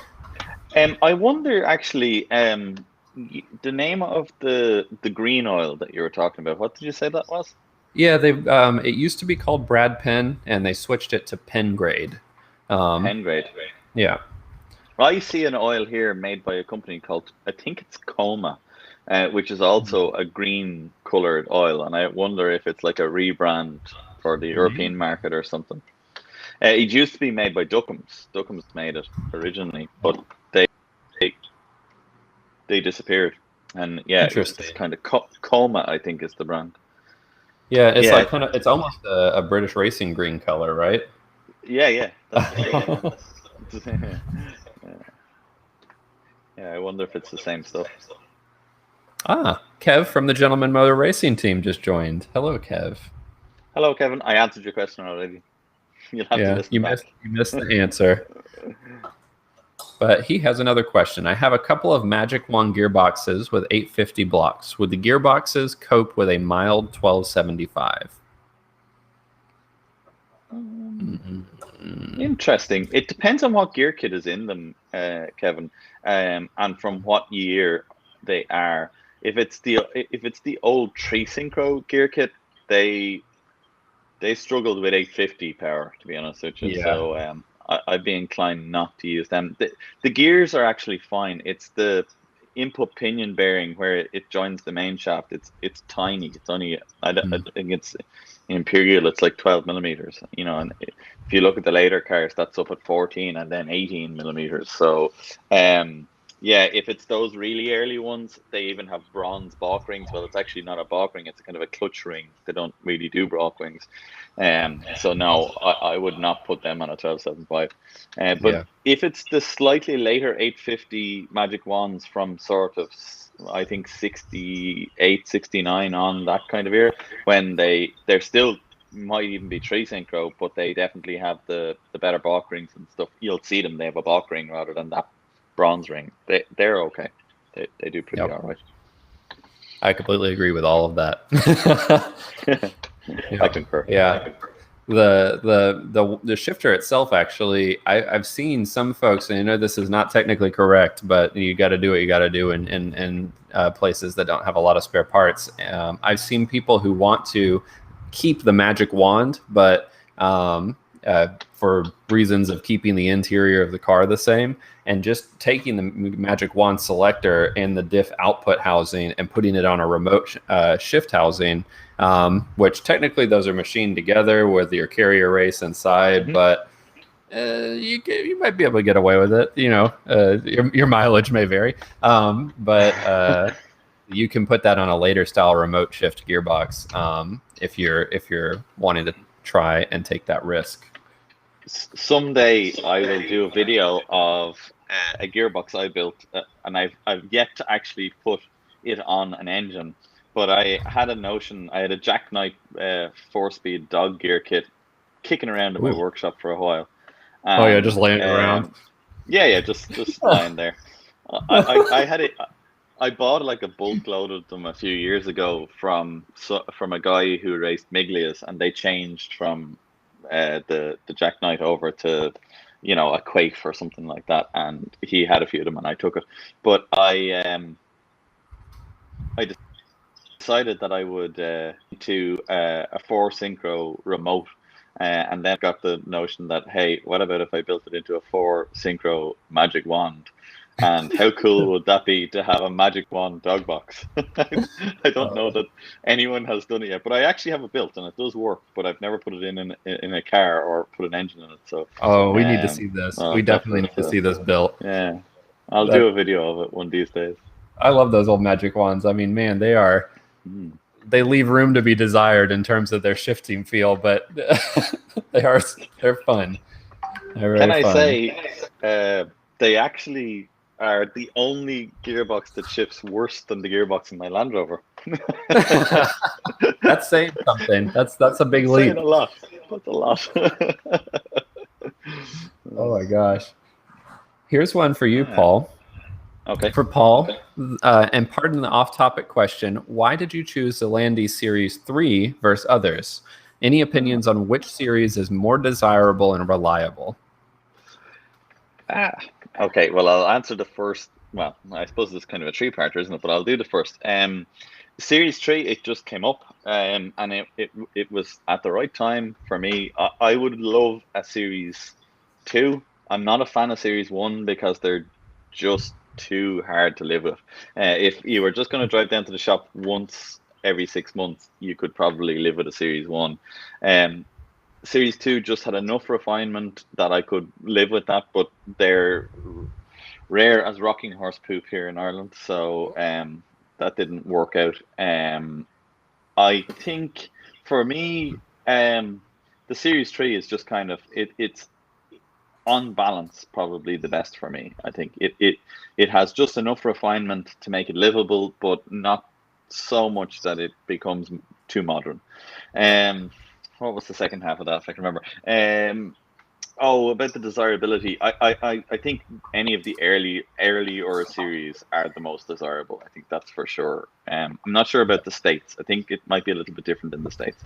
I wonder actually, the name of the green oil that you were talking about. What did you say that was? Yeah, they it used to be called Brad Penn, and they switched it to Penn Grade. Pen grade. Yeah. I see an oil here made by a company called, I think it's Coma, which is also a green colored oil, and I wonder if it's like a rebrand for the European market or something. It used to be made by Duckham's. Duckham's made it originally, but they they disappeared. And yeah, Interesting. it's kind of Coma, I think, is the brand. Yeah, it's Yeah. like kind of, it's almost a British racing green color, right? Yeah. Yeah, I wonder if it's the same stuff. Kev from the Gentleman Motor Racing team just joined. Hello, Kev. Hello, Kevin. I answered your question already. You'll have to listen back. You missed the answer. But he has another question. I have a couple of Magic Wand gearboxes with 850 blocks. Would the gearboxes cope with a mild 1275? Interesting. It depends on what gear kit is in them, Kevin, and from what year they are. If it's the old 3-synchro gear kit, they struggled with 850 power, to be honest with you. Yeah. So I'd be inclined not to use them. The gears are actually fine. It's the input pinion bearing where it joins the main shaft. It's tiny. It's only I think it's Imperial. It's like 12 millimeters. And if you look at the later cars, that's up at 14 and then 18 millimeters. So yeah, if it's those really early ones, they even have bronze balk rings. Well, it's actually not a balk ring; it's a kind of a clutch ring. They don't really do balk rings. So no, I would not put them on a 1275. But if it's the slightly later 850 Magic Wands from sort of, I think 68, 69 on that kind of era, when they're still might even be 3-synchro, but they definitely have the better balk rings and stuff. You'll see them; they have a balk ring rather than that bronze ring. They're okay. They do pretty all right. I completely agree with all of that. I concur. Yeah. The shifter itself, actually, I've seen some folks, and I know this is not technically correct, but you got to do what you got to do in places that don't have a lot of spare parts. I've seen people who want to keep the Magic Wand, but for reasons of keeping the interior of the car the same, and just taking the Magic Wand selector and the diff output housing and putting it on a remote shift housing, which technically those are machined together with your carrier race inside, but you might be able to get away with it. Your mileage may vary, but you can put that on a later style remote shift gearbox if you're wanting to try and take that risk. Someday I will do a video of a gearbox I built, and I've yet to actually put it on an engine. But I had a notion. I had a jackknife 4-speed dog gear kit kicking around in my workshop for a while. Just laying around. Yeah, just lying there. I had it. I bought like a bulk load of them a few years ago from a guy who raced Miglias, and they changed from the jackknife over to a Quake or something like that, and he had a few of them and I took it. But I decided that I would to a 4-synchro remote, and then got the notion that, hey, what about if I built it into a 4-synchro Magic Wand? And how cool would that be to have a Magic Wand dog box? I don't know that anyone has done it yet, but I actually have it built and it does work. But I've never put it in a car or put an engine in it. So we need to see this. We definitely need to see this built. Yeah, I'll do a video of it one of these days. I love those old Magic Wands. I mean, man, they are. They leave room to be desired in terms of their shifting feel, but they're fun. They're Can I fun. say they actually are the only gearbox that shifts worse than the gearbox in my Land Rover. That's saying something. That's a big leap. Saying a lot. That's a lot. Oh my gosh. Here's one for you, Paul. Okay. For Paul, and pardon the off-topic question, why did you choose the Landy Series 3 versus others? Any opinions on which series is more desirable and reliable? Ah, okay. Well, I'll answer the first. Well, I suppose it's kind of a three-parter, isn't it? But I'll do the first. Series 3, it just came up, and it was at the right time for me. I would love a Series 2. I'm not a fan of Series 1 because they're just too hard to live with. If you were just going to drive down to the shop once every 6 months, you could probably live with a Series 1. Series 2 just had enough refinement that I could live with that, but they're rare as rocking horse poop here in Ireland, so that didn't work out. I think for me, the Series 3 is just kind of it's on balance probably the best for me. I think it has just enough refinement to make it livable, but not so much that it becomes too modern. What was the second half of that, if I can remember? Oh, about the desirability. I think any of the earlier series are the most desirable. I think that's for sure. I'm not sure about the States. I think it might be a little bit different in the States.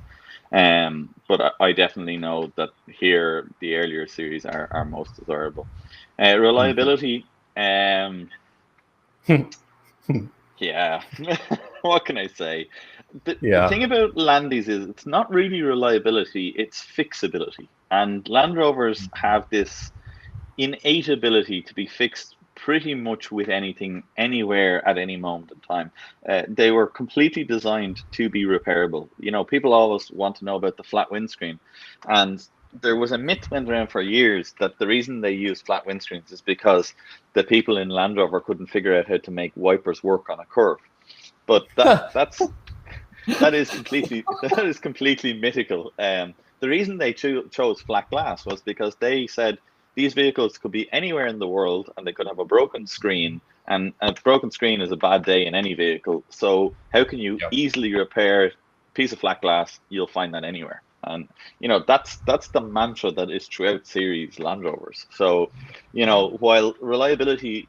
But I definitely know that here the earlier series are most desirable. Reliability. Yeah. What can I say? The thing about Landies is it's not really reliability, it's fixability. And Land Rovers have this innate ability to be fixed pretty much with anything, anywhere, at any moment in time. They were completely designed to be repairable. You know, people always want to know about the flat windscreen. And there was a myth went around for years that the reason they use flat windscreens is because the people in Land Rover couldn't figure out how to make wipers work on a curve. But that is completely mythical. The reason they chose flat glass was because they said these vehicles could be anywhere in the world and they could have a broken screen, and a broken screen is a bad day in any vehicle. So how can you easily repair a piece of flat glass? You'll find that anywhere. And you know, that's the mantra that is throughout series Land Rovers. So, you know, while reliability,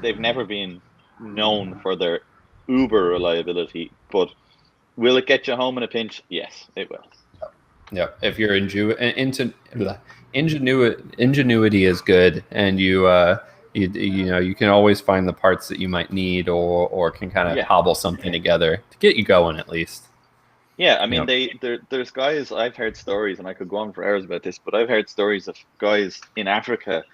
they've never been known for their uber reliability, but will it get you home in a pinch? Yes, it will. Yeah, if you're ingenuity is good, and you know, you can always find the parts that you might need, or can kind of hobble something together to get you going at least. Yeah, I mean, there's guys, I've heard stories, and I could go on for hours about this, but I've heard stories of guys in Africa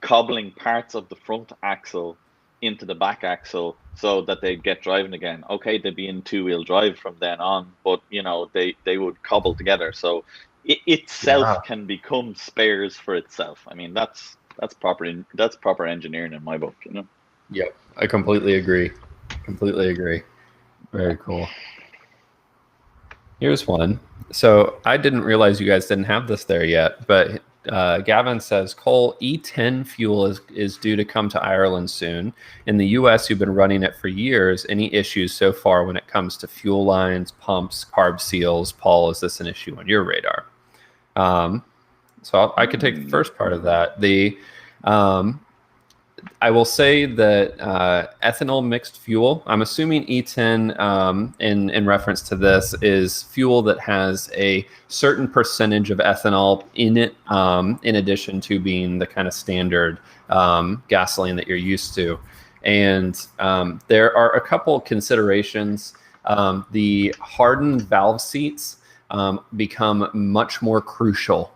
cobbling parts of the front axle into the back axle so that they'd get driving again. Okay, they'd be in two-wheel drive from then on, but you know, they would cobble together. So it itself can become spares for itself. I mean, that's proper engineering in my book, you know. Yep, I completely agree. Very cool. Here's one. So I didn't realize you guys didn't have this there yet, but Gavin says, Cole, E10 fuel is due to come to Ireland soon. In the US, you've been running it for years. Any issues so far when it comes to fuel lines, pumps, carb seals? Paul, is this an issue on your radar? So I could take the first part of that. I will say that ethanol mixed fuel, I'm assuming E10 in reference to this is fuel that has a certain percentage of ethanol in it, in addition to being the kind of standard gasoline that you're used to. And there are a couple considerations. The hardened valve seats become much more crucial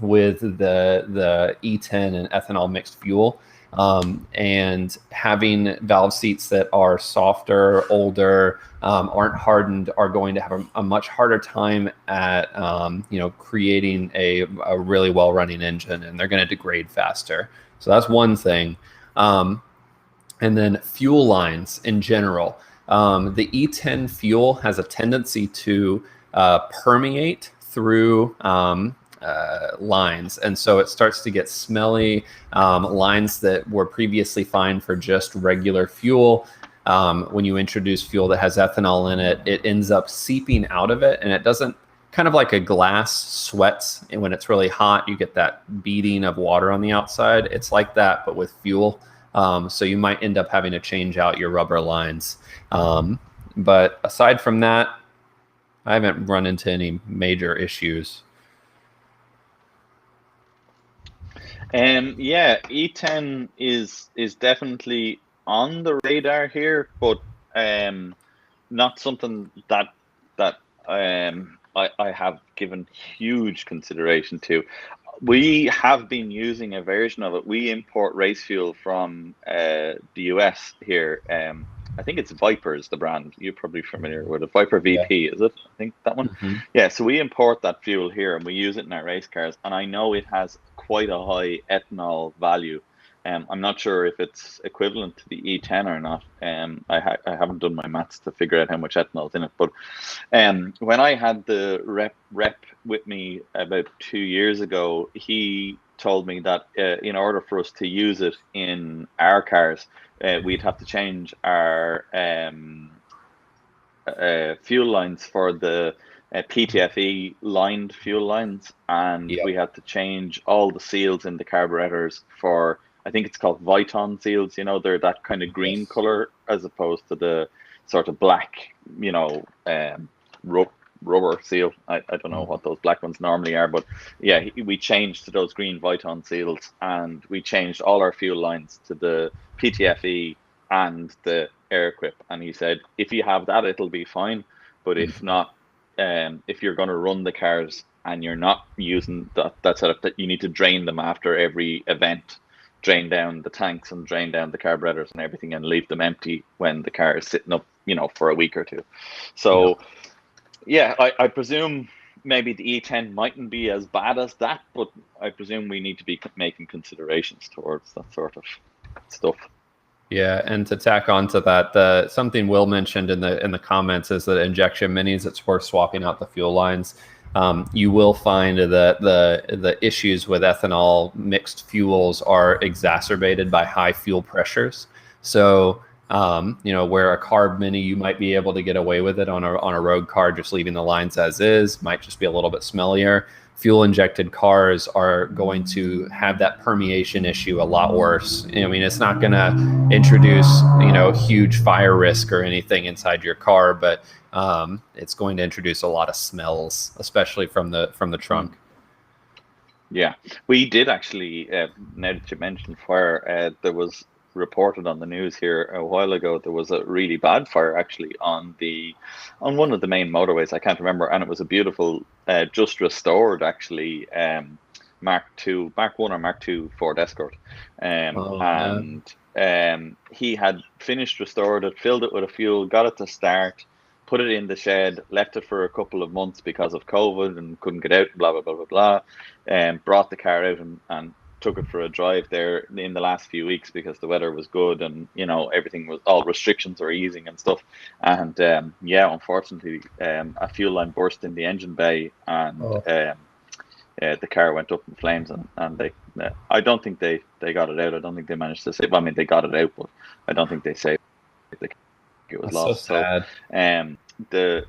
with the E10 and ethanol mixed fuel. And having valve seats that are softer, older, aren't hardened, are going to have a much harder time at creating a really well running engine, and they're going to degrade faster. So that's one thing. And then fuel lines in general. The E10 fuel has a tendency to permeate through lines, and so it starts to get smelly. Lines that were previously fine for just regular fuel, when you introduce fuel that has ethanol in it, it ends up seeping out of it, and it doesn't, kind of like a glass sweats, and when it's really hot you get that beating of water on the outside. It's like that, but with fuel. So you might end up having to change out your rubber lines, but aside from that, I haven't run into any major issues. Yeah, E10 is definitely on the radar here, but not something that I have given huge consideration to. We have been using a version of it. We import race fuel from the US here. I think it's Viper's the brand. You're probably familiar with it. Viper Yeah. VP, is it? I think that one. Hmm. Yeah, so we import that fuel here and we use it in our race cars. And I know it has quite a high ethanol value. I'm not sure if it's equivalent to the E10 or not. I haven't done my maths to figure out how much ethanol is in it. But when I had the rep with me about 2 years ago, he told me that in order for us to use it in our cars, we'd have to change our fuel lines for the PTFE lined fuel lines, and Yep. we had to change all the seals in the carburetors for, I think it's called Viton seals. You know, they're that kind of green Yes. color as opposed to the sort of black, rubber seal. I don't know Mhm. what those black ones normally are, but yeah, we changed to those green Viton seals, and we changed all our fuel lines to the PTFE and the air equip. And he said, if you have that, it'll be fine. But if Mhm. not, if you're going to run the cars and you're not using that setup, that you need to drain them after every event, drain down the tanks and drain down the carburetors and everything, and leave them empty when the car is sitting up, for a week or two. Yep. So yeah, I presume maybe the E10 mightn't be as bad as that, but I presume we need to be making considerations towards that sort of stuff. Yeah, and to tack on to that, the something Will mentioned in the comments is that injection minis, it's worth swapping out the fuel lines. You will find that the issues with ethanol mixed fuels are exacerbated by high fuel pressures. So where a carb mini, you might be able to get away with it on a road car, just leaving the lines as is, might just be a little bit smellier. Fuel injected cars are going to have that permeation issue a lot worse. I mean, it's not going to introduce huge fire risk or anything inside your car, but it's going to introduce a lot of smells, especially from the trunk. Yeah, we did actually. Now that you mentioned fire, there was reported on the news here a while ago. There was a really bad fire actually on one of the main motorways. I can't remember, and it was a beautiful, just restored actually, Mark II, Mark One or Mark II Ford Escort, Oh no. and he had finished restored it, filled it with a fuel, got it to start, put it in the shed, left it for a couple of months because of COVID and couldn't get out, blah blah blah blah blah, and brought the car out and took it for a drive there in the last few weeks because the weather was good and everything was, all restrictions were easing and stuff. And yeah, unfortunately, a fuel line burst in the engine bay, and Oh, the car went up in flames, and they I don't think they got it out. I don't think they managed to save. I mean, they got it out, but I don't think they saved it. It was that's so lost. So sad. the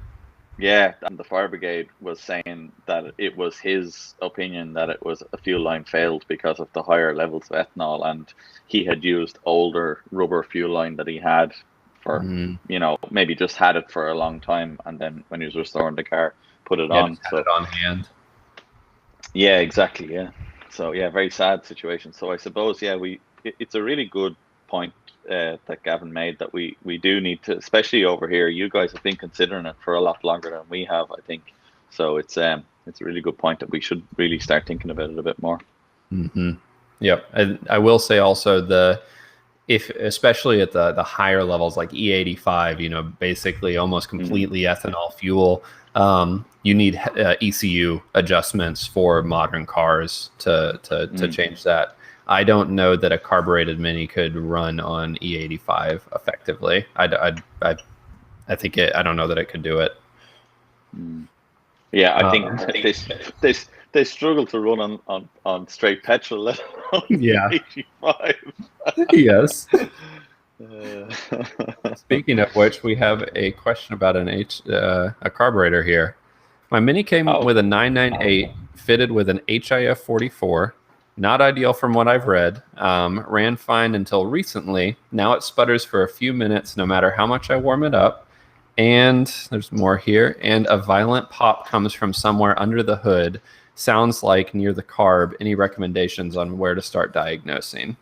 yeah, and the fire brigade was saying that it was his opinion that it was a fuel line failed because of the higher levels of ethanol, and he had used older rubber fuel line that he had for, Mm. maybe just had it for a long time, and then when he was restoring the car, put it Yeah, on. just had So it on hand. yeah, exactly. Yeah. So yeah, very sad situation. So I suppose, yeah, it's a really good point that Gavin made, that we do need to, especially over here. You guys have been considering it for a lot longer than we have, I think. So it's a really good point that we should really start thinking about it a bit more. Hmm. Yep. And I will say also if especially at the higher levels like E85, basically almost Mm, completely ethanol fuel, you need ECU adjustments for modern cars to mm. change that. I don't know that a carbureted Mini could run on E85 effectively. I think I don't know that it could do it. Mm. Yeah, I think Um, they they struggle to run on straight petrol, let alone yeah. 85. Yes. Uh, Speaking of which, we have a question about a carburetor here. My Mini came oh, with a 998 fitted with an HIF 44. Not ideal from what I've read. Ran fine until recently. Now it sputters for a few minutes no matter how much I warm it up. And there's more here. And a violent pop comes from somewhere under the hood. sounds like near the carb. Any recommendations on where to start diagnosing?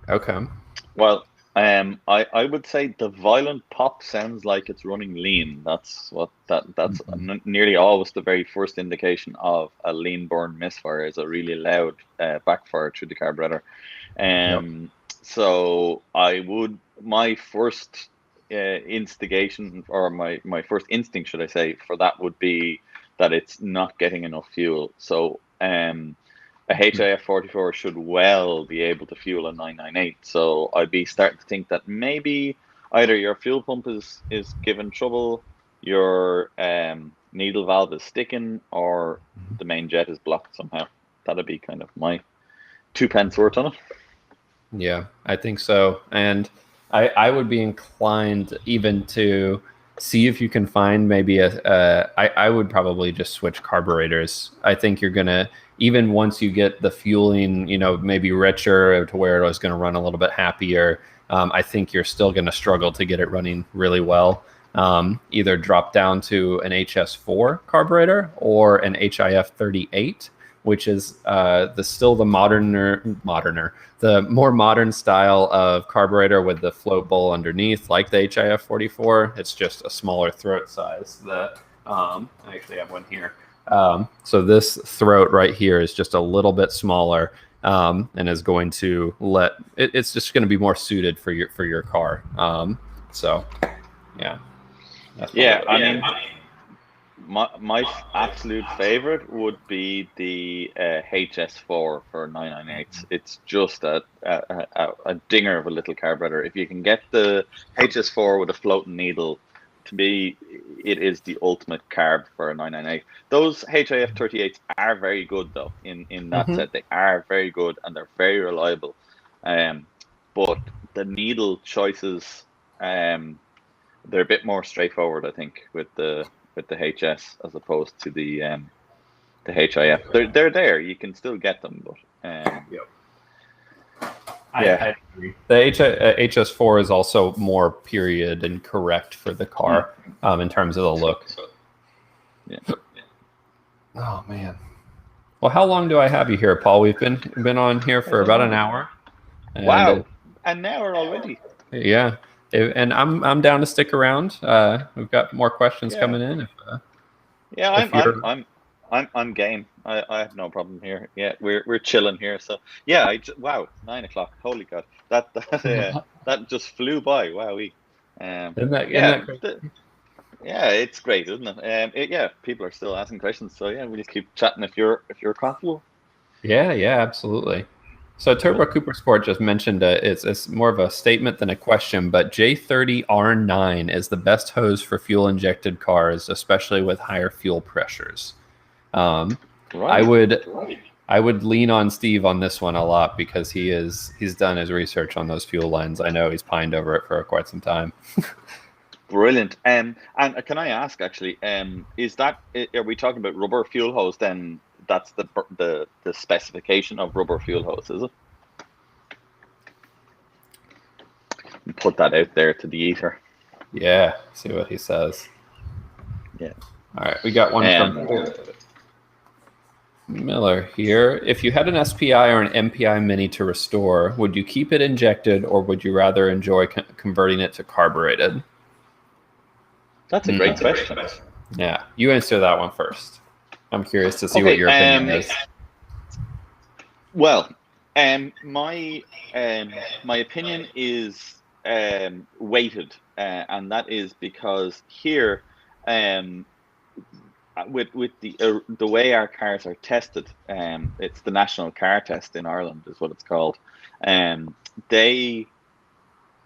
Okay. Well, I would say the violent pop sounds like it's running lean. That's nearly always the very first indication of a lean burn misfire is a really loud backfire through the carburetor. Yep. So my first instigation, or my first instinct, should I say, for that would be that it's not getting enough fuel. So a HIF 44 should well be able to fuel a 998. So I'd be starting to think that maybe either your fuel pump is giving trouble, your needle valve is sticking, or the main jet is blocked somehow. That'd be kind of my 2 pence worth on it. Yeah, I think so. And I would be inclined even to see if you can find maybe I would probably just switch carburetors. I think you're going to, even once you get the fueling, maybe richer to where it was going to run a little bit happier, I think you're still going to struggle to get it running really well. Either drop down to an HS4 carburetor or an HIF 38, which is the more modern style of carburetor with the float bowl underneath, like the HIF 44. It's just a smaller throat size. I actually have one here. So this throat right here is just a little bit smaller, and is going to it's just going to be more suited for your car. So yeah. I mean, my absolute favorite would be the HS4 for 998s. It's just a dinger of a little carburetor. If you can get the HS4 with a floating needle, to me, it is the ultimate carb for a 998. Those HIF 38s are very good, though, in that set. They are very good, and they're very reliable. But the needle choices, they're a bit more straightforward, I think, with the HS as opposed to the HIF. They're there. You can still get them, but Yep. I agree. The HS4 is also more period and correct for the car in terms of the look. Yeah. Oh man. Well, how long do I have you here, Paul? We've been on here for about an hour. Wow, an hour already. Yeah. And I'm down to stick around. We've got more questions coming in. I'm game. I have no problem here. Yeah, we're chilling here. So yeah, wow, 9 o'clock. Holy God, that just flew by. Wowee. Isn't that crazy? It's great, isn't it? People are still asking questions. So yeah, we'll keep chatting if you're comfortable. Yeah, absolutely. So Turbo Cooper Sport just mentioned it's more of a statement than a question, but J30R9 is the best hose for fuel injected cars, especially with higher fuel pressures. Right. I would lean on Steve on this one a lot because he's done his research on those fuel lines. I know he's pined over it for quite some time. Brilliant. And can I ask actually, are we talking about rubber fuel hose then? That's the specification of rubber fuel hose, is it? Put that out there to the ether. Yeah, see what he says. Yeah. All right, we got one from Miller here. If you had an SPI or an MPI Mini to restore, would you keep it injected or would you rather enjoy converting it to carbureted? That's a great question. Yeah, you answer that one first. I'm curious to see what your opinion is. Well, my opinion is weighted, and that is because here, with the way our cars are tested, it's the National Car Test in Ireland is what it's called. They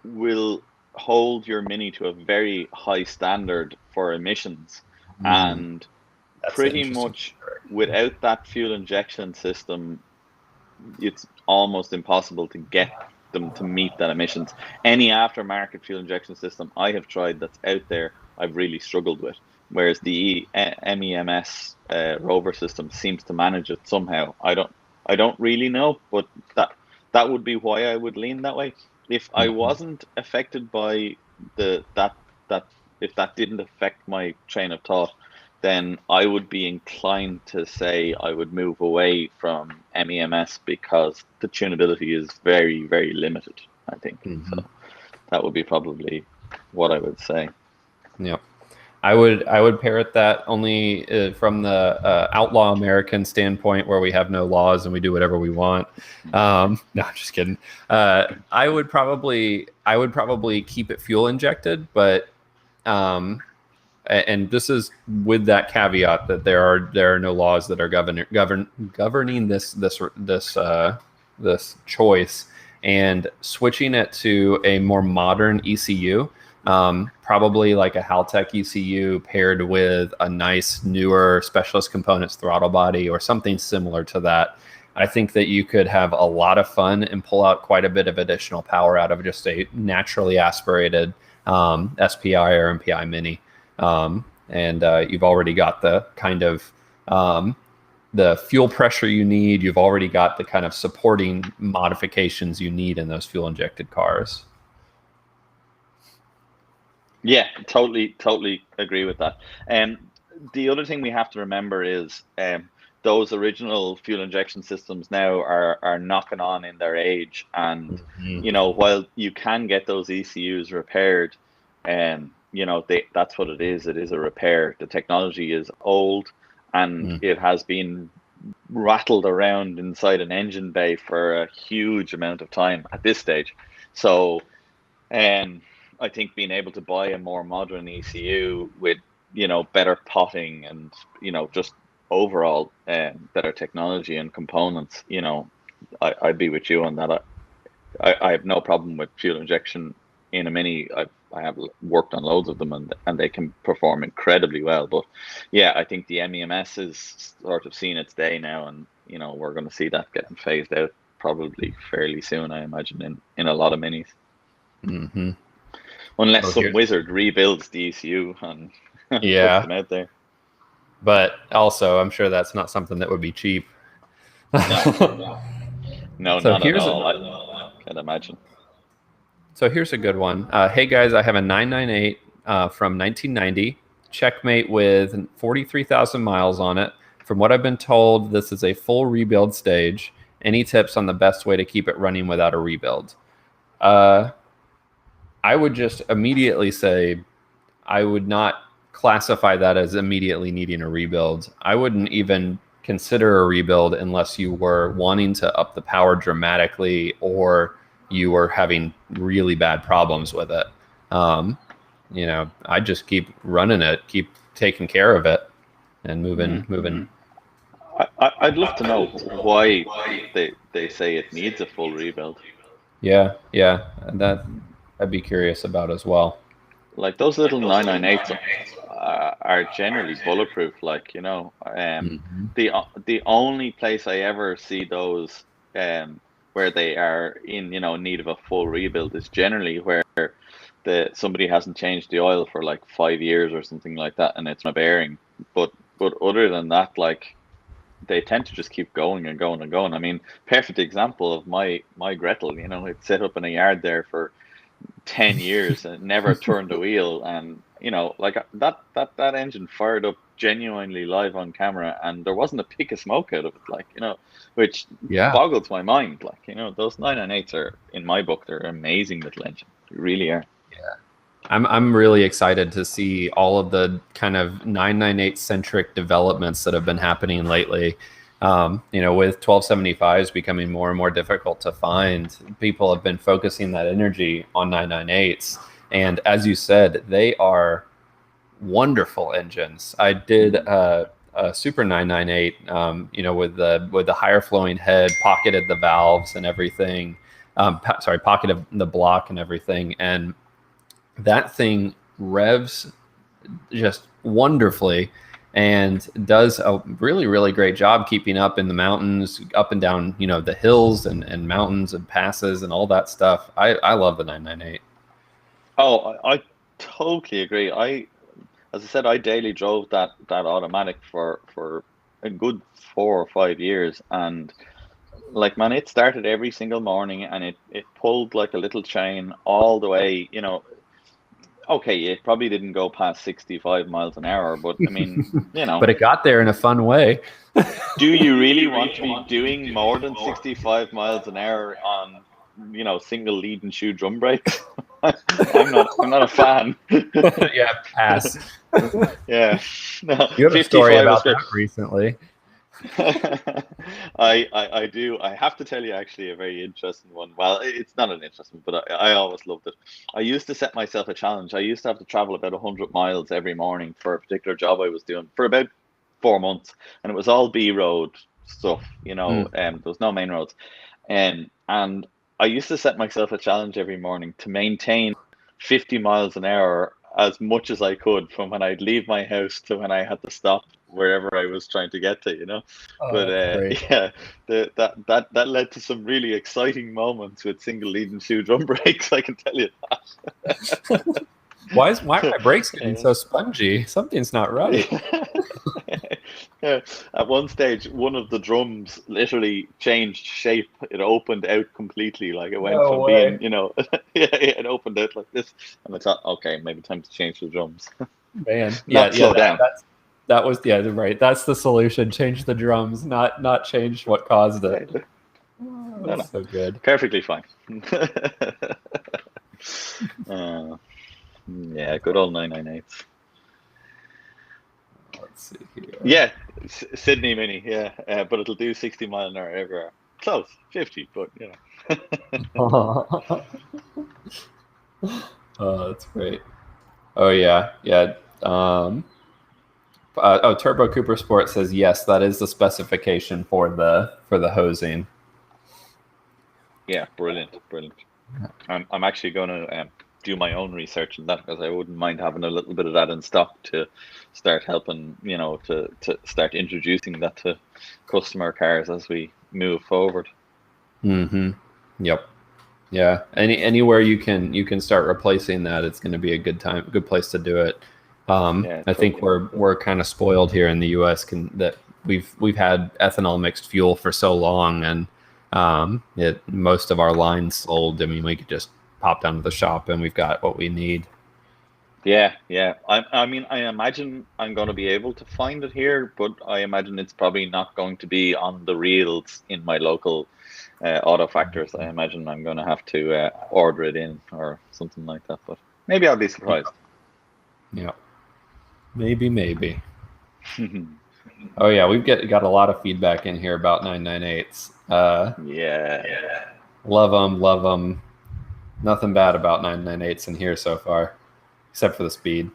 will hold your Mini to a very high standard for emissions, and pretty much without that fuel injection system, it's almost impossible to get them to meet that emissions. Any aftermarket fuel injection system I have tried that's out there, I've really struggled with. Whereas the MEMS rover system seems to manage it somehow. I don't really know, but that would be why I would lean that way. If I wasn't affected by if that didn't affect my train of thought, then I would be inclined to say I would move away from MEMS because the tunability is very, very limited, I think. Mm-hmm. So that would be probably what I would say. Yep. I would parrot that only from the outlaw American standpoint, where we have no laws and we do whatever we want. No, I'm just kidding. I would probably keep it fuel injected, but and this is with that caveat that there are no laws that are governing this choice, and switching it to a more modern ECU. Probably like a Haltech ECU paired with a nice newer specialist components throttle body or something similar to that. I think that you could have a lot of fun and pull out quite a bit of additional power out of just a naturally aspirated SPI or MPI Mini. And you've already got the kind of the fuel pressure you need. You've already got the kind of supporting modifications you need in those fuel injected cars. Yeah, totally agree with that. The other thing we have to remember is those original fuel injection systems now are knocking on in their age, and while you can get those ECUs repaired, that's what it is. It is a repair. The technology is old, and it has been rattled around inside an engine bay for a huge amount of time at this stage. So, I think being able to buy a more modern ECU with better potting and just overall better technology and components, I'd be with you on that. I have no problem with fuel injection in a Mini. I have worked on loads of them, and they can perform incredibly well. But yeah, I think the MEMS is sort of seeing its day now, and we're going to see that getting phased out probably fairly soon, I imagine, in a lot of Minis. Mm-hmm. Unless some wizard rebuilds the ECU and puts them out there. But also, I'm sure that's not something that would be cheap. No, not at all. I can't imagine. So here's a good one. Hey guys, I have a 998 from 1990, checkmate with 43,000 miles on it. From what I've been told, this is a full rebuild stage. Any tips on the best way to keep it running without a rebuild? I would just immediately say I would not classify that as immediately needing a rebuild. I wouldn't even consider a rebuild unless you were wanting to up the power dramatically or you were having really bad problems with it. I'd just keep running it, keep taking care of it, and moving. I'd love to know why they say it needs a full rebuild. Yeah, that I'd be curious about as well. Like those little 998s are generally bulletproof. Like the only place I ever see those where they are in need of a full rebuild is generally where somebody hasn't changed the oil for like 5 years or something like that, and it's a bearing. But other than that, like they tend to just keep going and going and going. I mean, perfect example of my Gretel. It's set up in a yard there for 10 years and never turned a wheel, and like that engine fired up genuinely live on camera, and there wasn't a pick of smoke out of it, which boggles my mind. Those 998s are, in my book, they're an amazing little engine. They really are. I'm really excited to see all of the kind of 998 centric developments that have been happening lately. With 1275s becoming more and more difficult to find, people have been focusing that energy on 998s. And as you said, they are wonderful engines. I did a Super 998, with the higher flowing head, pocketed the valves and everything. Pocketed the block and everything. And that thing revs just wonderfully and does a really, really great job keeping up in the mountains, up and down, the hills and mountains and passes and all that stuff. I love the 998. Oh, I totally agree. As I said, I daily drove that automatic for a good 4 or 5 years, and like, man, it started every single morning, and it pulled like a little chain all the way. okay, it probably didn't go past 65 miles an hour, but I mean, But it got there in a fun way. do you really want to be doing more than 65 miles an hour on, single lead and shoe drum brakes? I'm not a fan. Yeah, pass. Yeah. No, You have a story 55 is about great. that recently. I do. I have to tell you actually a very interesting one. Well, it's not an interesting, but I always loved it. I used to set myself a challenge. I used to have to travel about 100 miles every morning for a particular job I was doing for about 4 months, and it was all B road stuff. There was no main roads, and I used to set myself a challenge every morning to maintain 50 miles an hour as much as I could from when I'd leave my house to when I had to stop wherever I was trying to get to. Oh, But that's great. yeah, that led to some really exciting moments with single lead and shoe drum brakes. I can tell you that. Why are my brakes getting so spongy? Something's not right. Yeah. At one stage, one of the drums literally changed shape. It opened out completely. Like it went from being, it opened out like this. And I thought, okay, maybe time to change the drums. Man, Not slow down. That was right. That's the solution. Change the drums, not change what caused it. Oh, that's so good. Perfectly fine. Yeah, good old 998s. Let's see here. Yeah, Sydney Mini. Yeah, but it'll do 60 mile an hour everywhere. Close, 50, but Oh, that's great. Oh yeah. Turbo Cooper Sport says yes, that is the specification for the hosing. Yeah, brilliant. I'm actually going to do my own research on that, because I wouldn't mind having a little bit of that in stock to start helping, to start introducing that to customer cars as we move forward. Mm-hmm. Yep. Yeah. Anywhere you can start replacing that, it's going to be a good place to do it. I think we're kind of spoiled here in the U.S. that we've had ethanol mixed fuel for so long, and most of our lines sold. I mean, we could just pop down to the shop and we've got what we need. Yeah. I mean, I imagine I'm going to be able to find it here, but I imagine it's probably not going to be on the reels in my local auto factors. I imagine I'm going to have to order it in or something like that. But maybe I'll be surprised. Yeah. Maybe. Oh yeah, we've got a lot of feedback in here about 998s. Yeah. Love them. Nothing bad about 998s in here so far, except for the speed.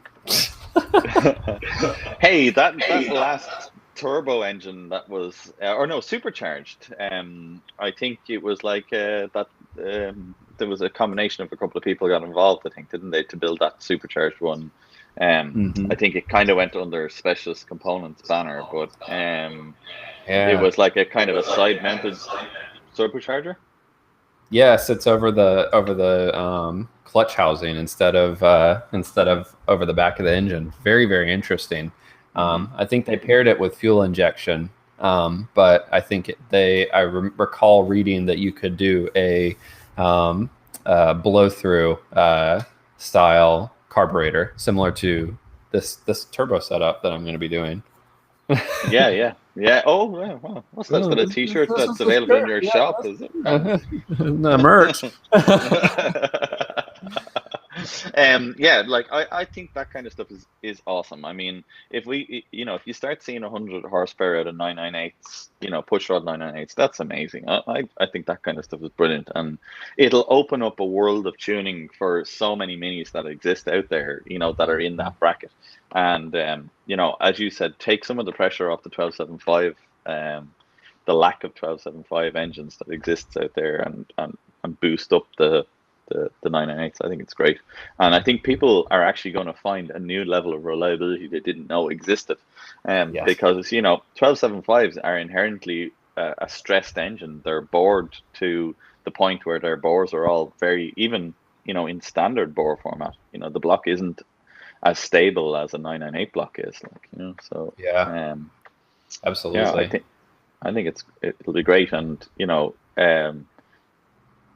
Hey, that last turbo engine that was, or no, supercharged. I think it was like that. There was a combination of a couple of people got involved, I think, didn't they, to build that supercharged one. I think it kind of went under specialist components banner, but it was like a kind of a side mounted supercharger. Yes, it's over the clutch housing instead of over the back of the engine. Very, very interesting. I think they paired it with fuel injection, but I think I recall reading that you could do a blow through style carburetor similar to this turbo setup that I'm going to be doing. Yeah. Oh, wow. What's that? Is that a T-shirt that's available in your shop? Is it? The merch. Yeah, like I think that kind of stuff is awesome. I mean, if you start seeing 100 horsepower out of 998s, push rod 998s, that's amazing. I think that kind of stuff is brilliant, and it'll open up a world of tuning for so many minis that exist out there, that are in that bracket. And as you said, take some of the pressure off the 1275, the lack of 1275 engines that exists out there, and boost up the 998s. I think it's great, and I think people are actually going to find a new level of reliability they didn't know existed, because 1275s are inherently a stressed engine. They're bored to the point where their bores are all very, even in standard bore format. The block isn't as stable as a 998 block is, so yeah, absolutely. Yeah, I think it'll be great, and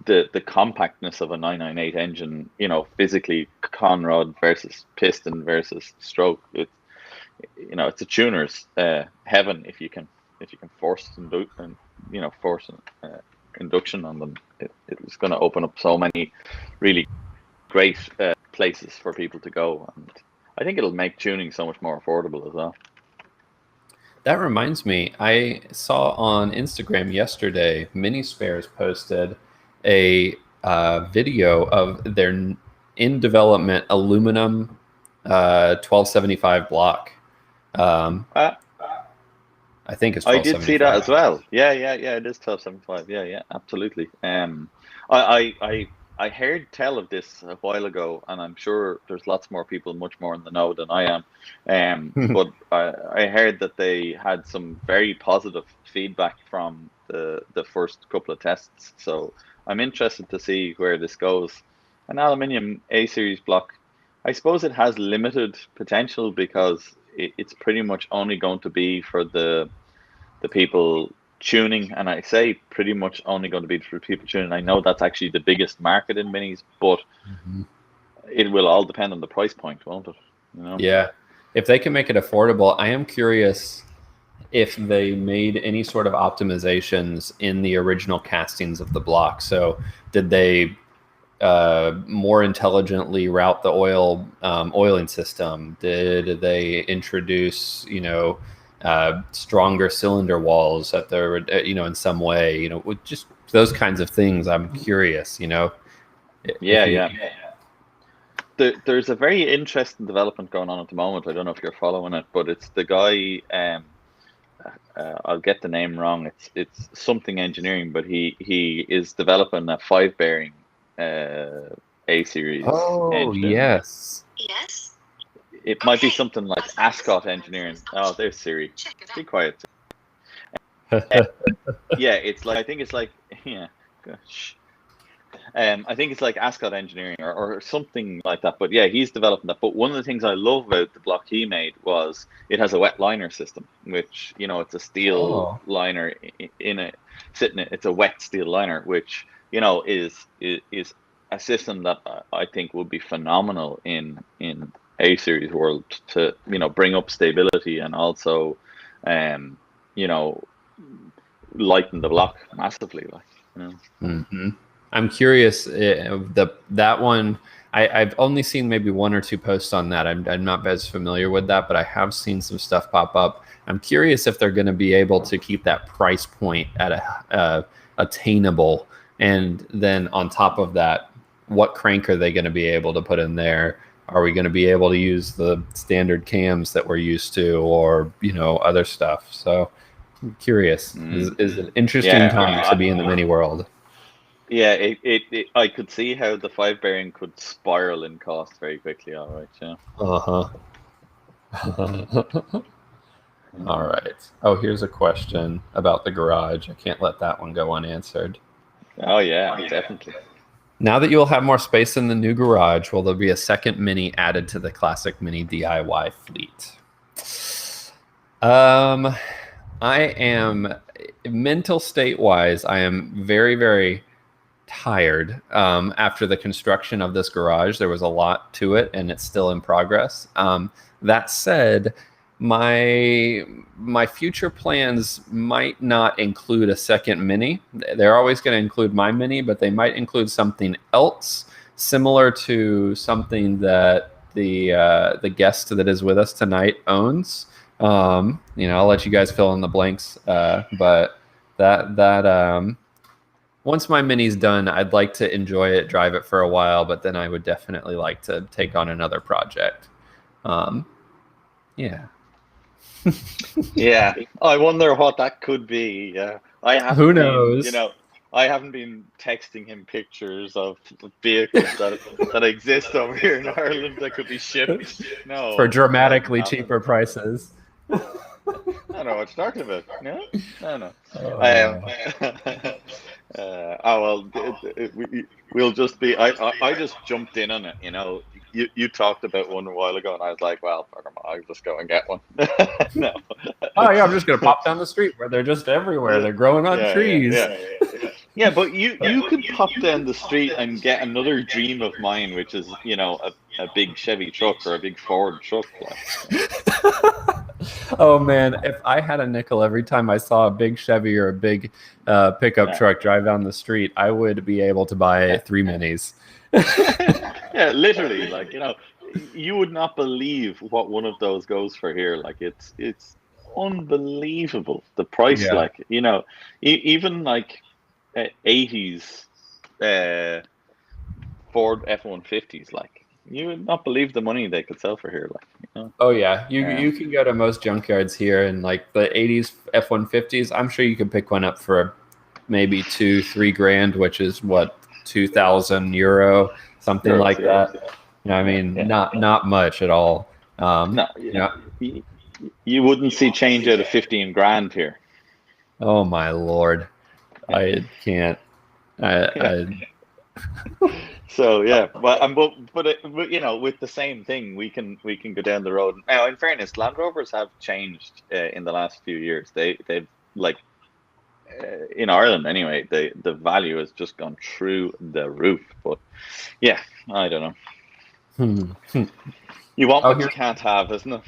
the compactness of a 998 engine, physically conrod versus piston versus stroke. It's a tuner's heaven if you can force induction on them. It's going to open up so many really great places for people to go, and I think it'll make tuning so much more affordable as well. That reminds me, I saw on Instagram yesterday, Mini Spares posted a video of their in development aluminum 1275 block. I think it's 1275. I did see that as well. Yeah, it is 1275. Yeah, absolutely. I heard tell of this a while ago, and I'm sure there's lots more people much more in the know than I am. But I heard that they had some very positive feedback from the first couple of tests. So I'm interested to see where this goes. An aluminium A series block, I suppose it has limited potential because it's pretty much only going to be for the people tuning, and I say pretty much only going to be for people tuning. I know that's actually the biggest market in minis, but it will all depend on the price point, won't it? Yeah, if they can make it affordable. I am curious if they made any sort of optimizations in the original castings of the block. So did they more intelligently route the oiling system? Did they introduce stronger cylinder walls that they're in some way, with just those kinds of things? I'm curious. There's a very interesting development going on at the moment. I don't know if you're following it, but it's the guy, I'll get the name wrong, it's something engineering, but he is developing a 5-bearing A series engine. Yes. It might be something like Ascot Engineering. Oh, there's Siri. Be quiet. Yeah, it's like, I think it's like, gosh. I think it's like Ascot Engineering or something like that. But yeah, he's developing that. But one of the things I love about the block he made was it has a wet liner system, which, it's a steel liner in it, it's a wet steel liner, which, is a system that I think would be phenomenal in A series world to bring up stability and also lighten the block massively, I'm curious, that one, I've only seen maybe one or two posts on that. I'm not as familiar with that, but I have seen some stuff pop up. I'm curious if they're going to be able to keep that price point at a attainable, and then on top of that, what crank are they going to be able to put in there? Are we going to be able to use the standard cams that we're used to, or other stuff? So I'm curious. Is an interesting time to be in the mini world. Yeah, I could see how the 5-bearing could spiral in cost very quickly. All right, All right. Oh, here's a question about the garage. I can't let that one go unanswered. Oh yeah, definitely. Now that you'll have more space in the new garage, will there be a second Mini added to the classic Mini DIY fleet? I am, mental state-wise, I am very, very tired. After the construction of this garage, there was a lot to it, and it's still in progress. That said, my future plans might not include a second Mini. They're always going to include my Mini, but they might include something else similar to something that the guest that is with us tonight owns. I'll let you guys fill in the blanks, but that once my Mini's done, I'd like to enjoy it, drive it for a while, but then I would definitely like to take on another project. Yeah. Yeah, I wonder what that could be. Who knows? I haven't been texting him pictures of vehicles that exist over here in Ireland that could be shipped. No, for dramatically cheaper prices. I don't know what you're talking about. No, no. We'll just be. I just jumped in on it. You talked about one a while ago, and I was like, well, I'll just go and get one. No. Oh yeah, I'm just gonna pop down the street where they're just everywhere. They're growing on trees. Yeah, but you could pop down the street and get another dream of mine, which is, a big Chevy truck or a big Ford truck. Oh man, if I had a nickel every time I saw a big Chevy or a big pickup Yeah. truck drive down the street, I would be able to buy 3 minis. Yeah, literally, you would not believe what one of those goes for here. Like it's unbelievable the price. Yeah. Even 80s Ford F-150s. You would not believe the money they could sell for here. Oh yeah, you can go to most junkyards here, and like the '80s F-150s. I'm sure you could pick one up for maybe 2-3 grand, which is what, 2,000 euro, something Sure, like yeah. that. I mean, not much at all. No, you wouldn't see change out of 15 grand here. Oh my lord, I can't. So yeah, but with the same thing, we can go down the road. Now, in fairness, Land Rovers have changed in the last few years. They've in Ireland anyway, the value has just gone through the roof. But yeah, I don't know. You want what you can't have, isn't it?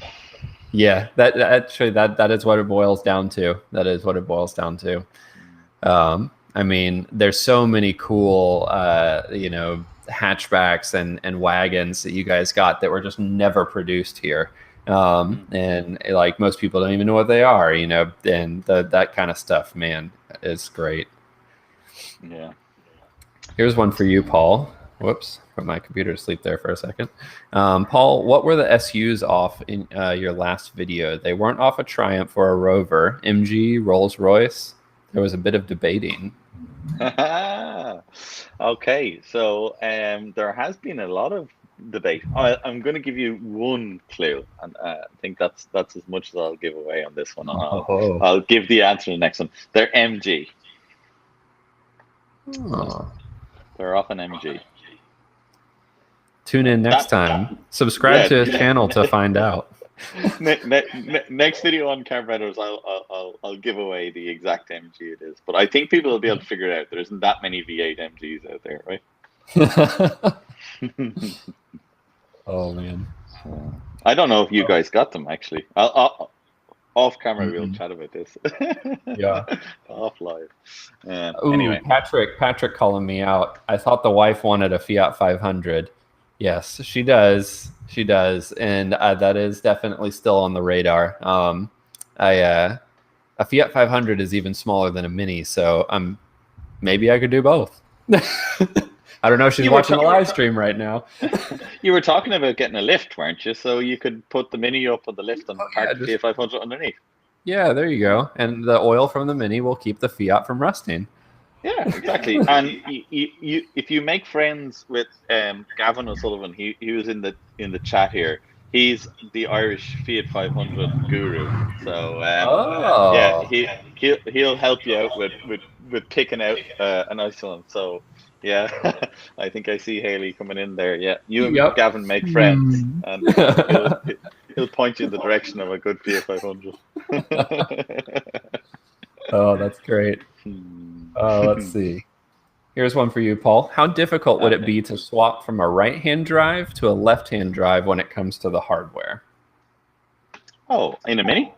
Yeah, that actually that is what it boils down to. That is what it boils down to. I mean, there's so many cool, hatchbacks and wagons that you guys got that were just never produced here. And like most people don't even know what they are, and that kind of stuff, man, is great. Yeah. Here's one for you, Paul. Whoops, put my computer to sleep there for a second. Paul, what were the SUs off in your last video? They weren't off a Triumph or a Rover, MG, Rolls-Royce. There was a bit of debating. Okay, so there has been a lot of debate. I'm going to give you one clue, and I think that's as much as I'll give away on this one. I'll give the answer to the next one. They're MG. Oh. They're off an MG. Tune in next time. Subscribe to his channel to find out. Next video on carburetors, I'll give away the exact MG it is, but I think people will be able to figure it out. There isn't that many V8 MGs out there, right? Oh man, I don't know if you guys got them actually. I'll off camera we'll chat about this. Yeah, off live. Anyway, Patrick calling me out. I thought the wife wanted a Fiat 500. Yes, she does. She does, and that is definitely still on the radar. A Fiat 500 is even smaller than a Mini, so maybe I could do both. I don't know if she's watching the live stream right now. You were talking about getting a lift, weren't you? So you could put the Mini up on the lift and park the Fiat 500 underneath. Yeah, there you go. And the oil from the Mini will keep the Fiat from rusting. Yeah, exactly. And you if you make friends with Gavin O'Sullivan, he was in the chat here. He's the Irish Fiat 500 guru. So yeah, he'll help you out with picking out a nice one. So yeah, I think I see Haley coming in there. Yeah, you and Gavin make friends, and he'll point you in the direction of a good Fiat 500. Oh, that's great. Let's see. Here's one for you, Paul. How difficult would it be to swap from a right-hand drive to a left-hand drive when it comes to the hardware? Oh, in a Mini?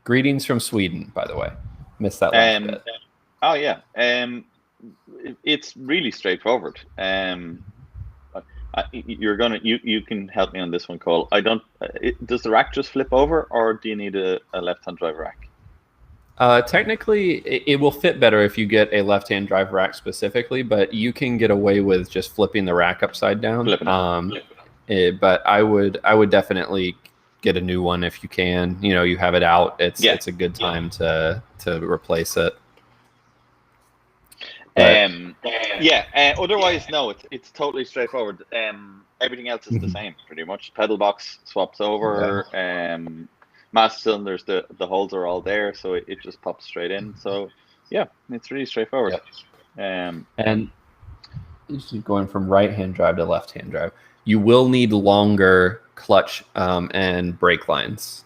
Greetings from Sweden, by the way. Missed that last bit. Oh, yeah. It's really straightforward. You can help me on this one, Cole. Does the rack just flip over, or do you need a left-hand drive rack? Technically, it will fit better if you get a left-hand drive rack specifically, but you can get away with just flipping the rack upside down. But I would definitely get a new one if you can. You have it out. It's a good time to replace it. Otherwise, no, it's totally straightforward. Everything else is the same, pretty much. Pedal box swaps over. Master cylinders, the holes are all there, so it just pops straight in. So yeah, it's really straightforward. And going from right-hand drive to left-hand drive, you will need longer clutch and brake lines.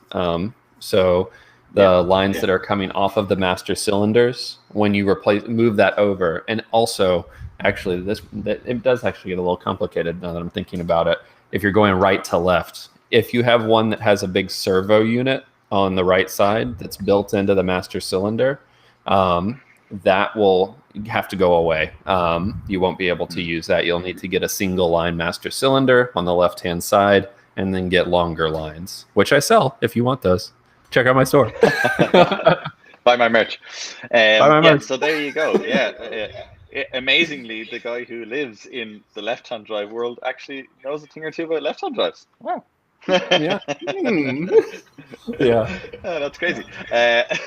So the lines that are coming off of the master cylinders when you move that over. And also, actually, it does actually get a little complicated now that I'm thinking about it. If you're going right to left, if you have one that has a big servo unit on the right side that's built into the master cylinder, that will have to go away. You won't be able to use that. You'll need to get a single line master cylinder on the left-hand side and then get longer lines, which I sell if you want those. Check out my store. Buy my merch. Buy my merch. So there you go. Amazingly, the guy who lives in the left-hand drive world actually knows a thing or two about left-hand drives. Wow. Yeah. Yeah. Oh, that's crazy. But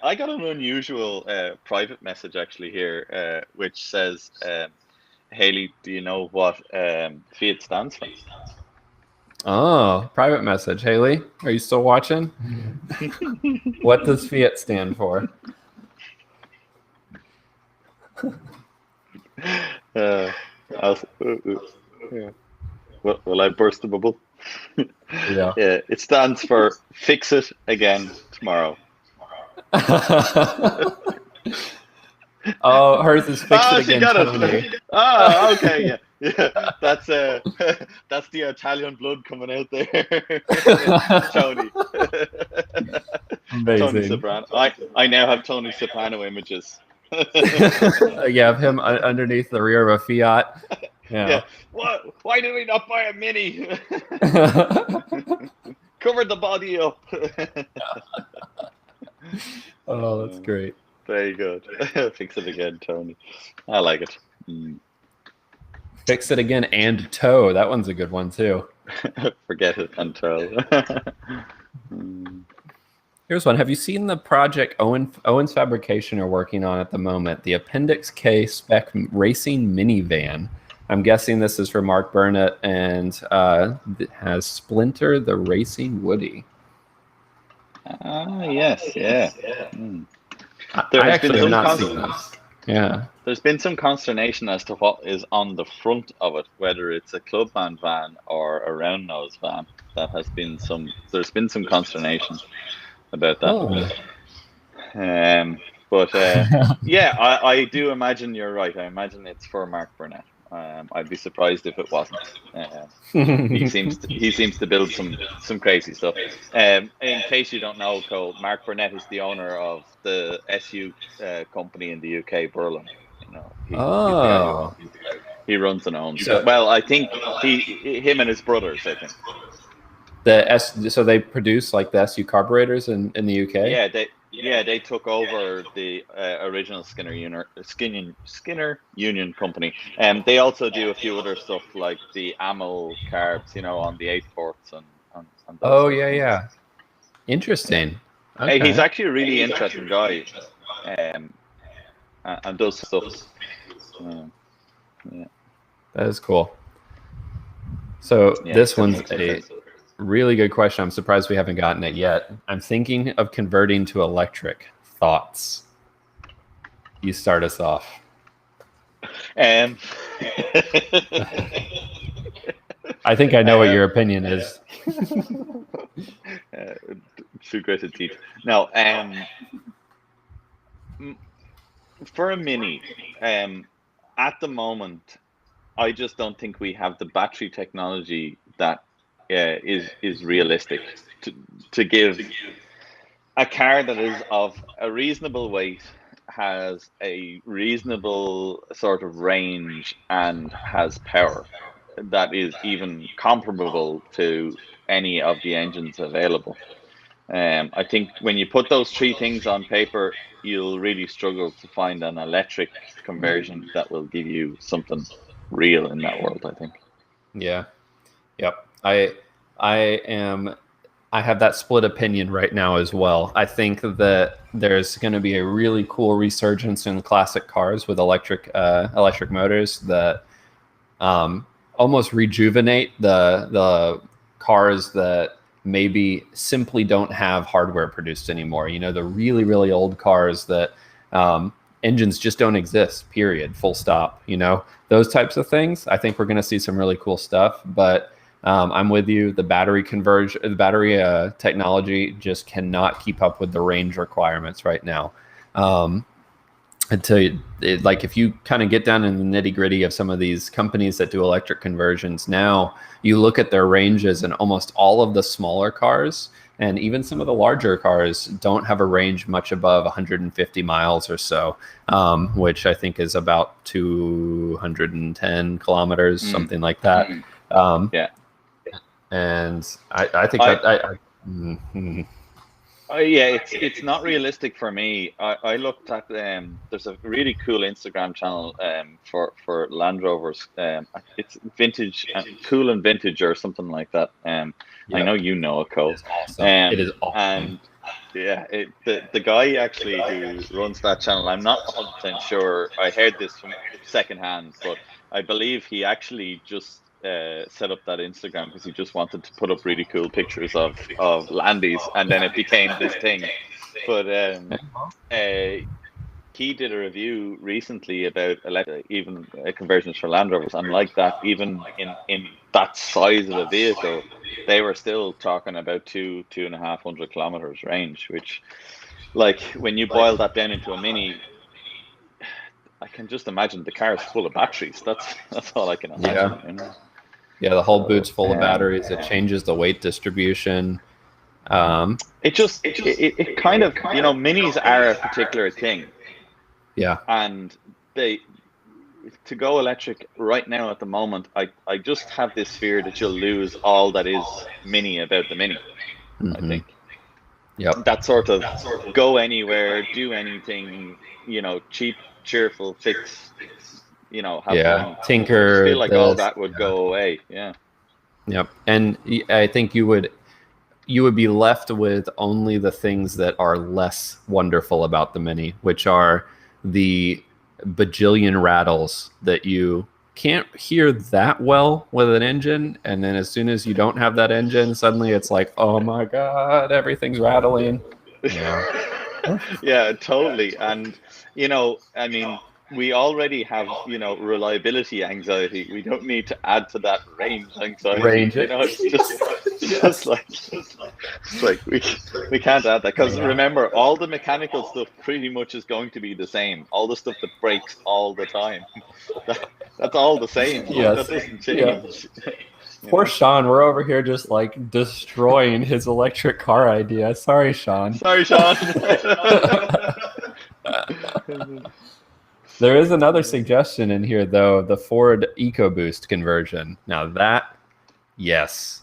I got an unusual private message actually here, which says, Haley, do you know what Fiat stands for? Oh, private message. Haley, are you still watching? What does Fiat stand for? Will I burst the bubble? Yeah. It stands for Fix It Again Tomorrow. Oh, hers is Fix It Again, Tony. Oh, okay, yeah. That's the Italian blood coming out there. Tony. Amazing. Tony Soprano. I now have Tony Soprano images. Yeah, of him underneath the rear of a Fiat. Yeah. What? Why did we not buy a Mini? Covered the body up. Oh, that's great. Very good. Fix it again, Tony. I like it. Fix it again and tow. That one's a good one too. Forget it and tow. Here's one. Have you seen the project Owens Fabrication are working on at the moment? The Appendix K spec racing minivan. I'm guessing this is for Mark Burnett, and it has Splinter the Racing Woody. Yes, yeah. I actually have not seen this. Yeah. There's been some consternation as to what is on the front of it, whether it's a clubman van or a round nose van. There's been some consternation about that. Oh. I do imagine you're right. I imagine it's for Mark Burnett. I'd be surprised if it wasn't. He seems to build some crazy stuff. In case you don't know, Cole, Mark Burnett is the owner of the SU company in the UK, Berlin. He runs and owns. Well, I think him and his brothers, I think. So they produce like the SU carburetors in the UK. They took over the original Skinner Union company. They also do a few other stuff like the AML carbs, on the 8-ports and those yeah. Interesting. Okay. He's actually a really interesting guy, and does stuff. That is cool. So this one's a really good question. I'm surprised we haven't gotten it yet. I'm thinking of converting to electric. Thoughts? You start us off. I think I know what your opinion is. Too great a teach. No, for a Mini, at the moment, I just don't think we have the battery technology that is realistic to give a car that is of a reasonable weight, has a reasonable sort of range, and has power that is even comparable to any of the engines available. I think when you put those three things on paper, you'll really struggle to find an electric conversion that will give you something real in that world, I think. Yeah. Yep. I have that split opinion right now as well. I think that there's going to be a really cool resurgence in classic cars with electric motors that almost rejuvenate the cars that maybe simply don't have hardware produced anymore. The really, really old cars that engines just don't exist, period, full stop. Those types of things. I think we're going to see some really cool stuff, but I'm with you. The battery conversion, the battery technology just cannot keep up with the range requirements right now. Until like if you kind of get down in the nitty gritty of some of these companies that do electric conversions now, you look at their ranges, and almost all of the smaller cars and even some of the larger cars don't have a range much above 150 miles or so, which I think is about 210 kilometers, something like that. Yeah. And I think yeah, it's not realistic for me. I looked at there's a really cool Instagram channel for Land Rovers. It's vintage, cool and vintage or something like that. I know you know it, Cole. awesome. It is awesome. And yeah, the guy actually who runs that channel, I'm not 100% sure. I heard this from secondhand, but I believe he actually just set up that Instagram because he just wanted to put up really cool pictures of Landies, and then it became this thing. But he did a review recently about even conversions for Land Rovers, and like that, even in that size of a vehicle, they were still talking about 2,500 kilometers range, which, like, when you boil that down into a Mini, I can just imagine the car is full of batteries. That's all I can imagine. Yeah. You know? Yeah, the whole boot's full of batteries. It changes the weight distribution. It kind of, you know, Minis are a particular thing. Yeah. And to go electric right now at the moment, I just have this fear that you'll lose all that is Mini about the Mini. I think. Yep. That sort of go anywhere, do anything, you know, cheap, cheerful, fix, you know, have fun. Tinker. I feel like all that would go away. Yeah. Yep. And I think you would be left with only the things that are less wonderful about the Mini, which are the bajillion rattles that you can't hear that well with an engine, and then as soon as you don't have that engine, suddenly it's like, oh my god, everything's rattling. Yeah, totally. And you know, I mean, we already have, you know, reliability anxiety. We don't need to add to that range anxiety. You know, it's like we can't add that, because remember, all the mechanical stuff pretty much is going to be the same. All the stuff that breaks all the time, that's all the same. Yes. That doesn't change. Yeah. Poor Sean, we're over here just like destroying his electric car idea. Sorry, Sean. Sorry, Sean. There is another suggestion in here, though, the Ford EcoBoost conversion. Now that, yes,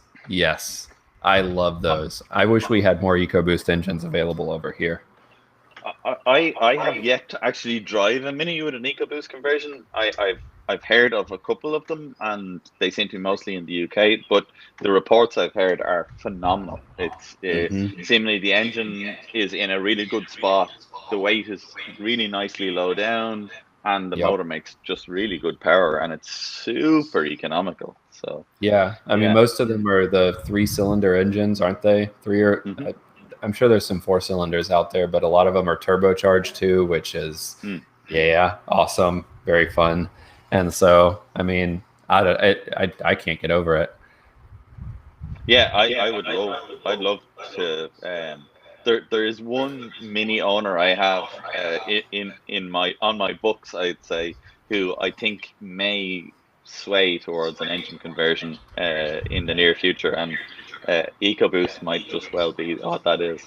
I love those. I wish we had more EcoBoost engines available over here. I have yet to actually drive a Mini with an EcoBoost conversion. I've heard of a couple of them, and they seem to be mostly in the UK, but the reports I've heard are phenomenal. It's seemingly the engine is in a really good spot. The weight is really nicely low down, and the motor makes just really good power, and it's super economical. So yeah, I mean, most of them are the 3-cylinder engines, aren't they? I'm sure there's some 4 cylinders out there, but a lot of them are turbocharged too, which is awesome, very fun. And so, I mean, I can't get over it. Yeah, I'd love to. There is one Mini owner I have on my books, I'd say, who I think may sway towards an engine conversion in the near future, and EcoBoost might just well be what that is.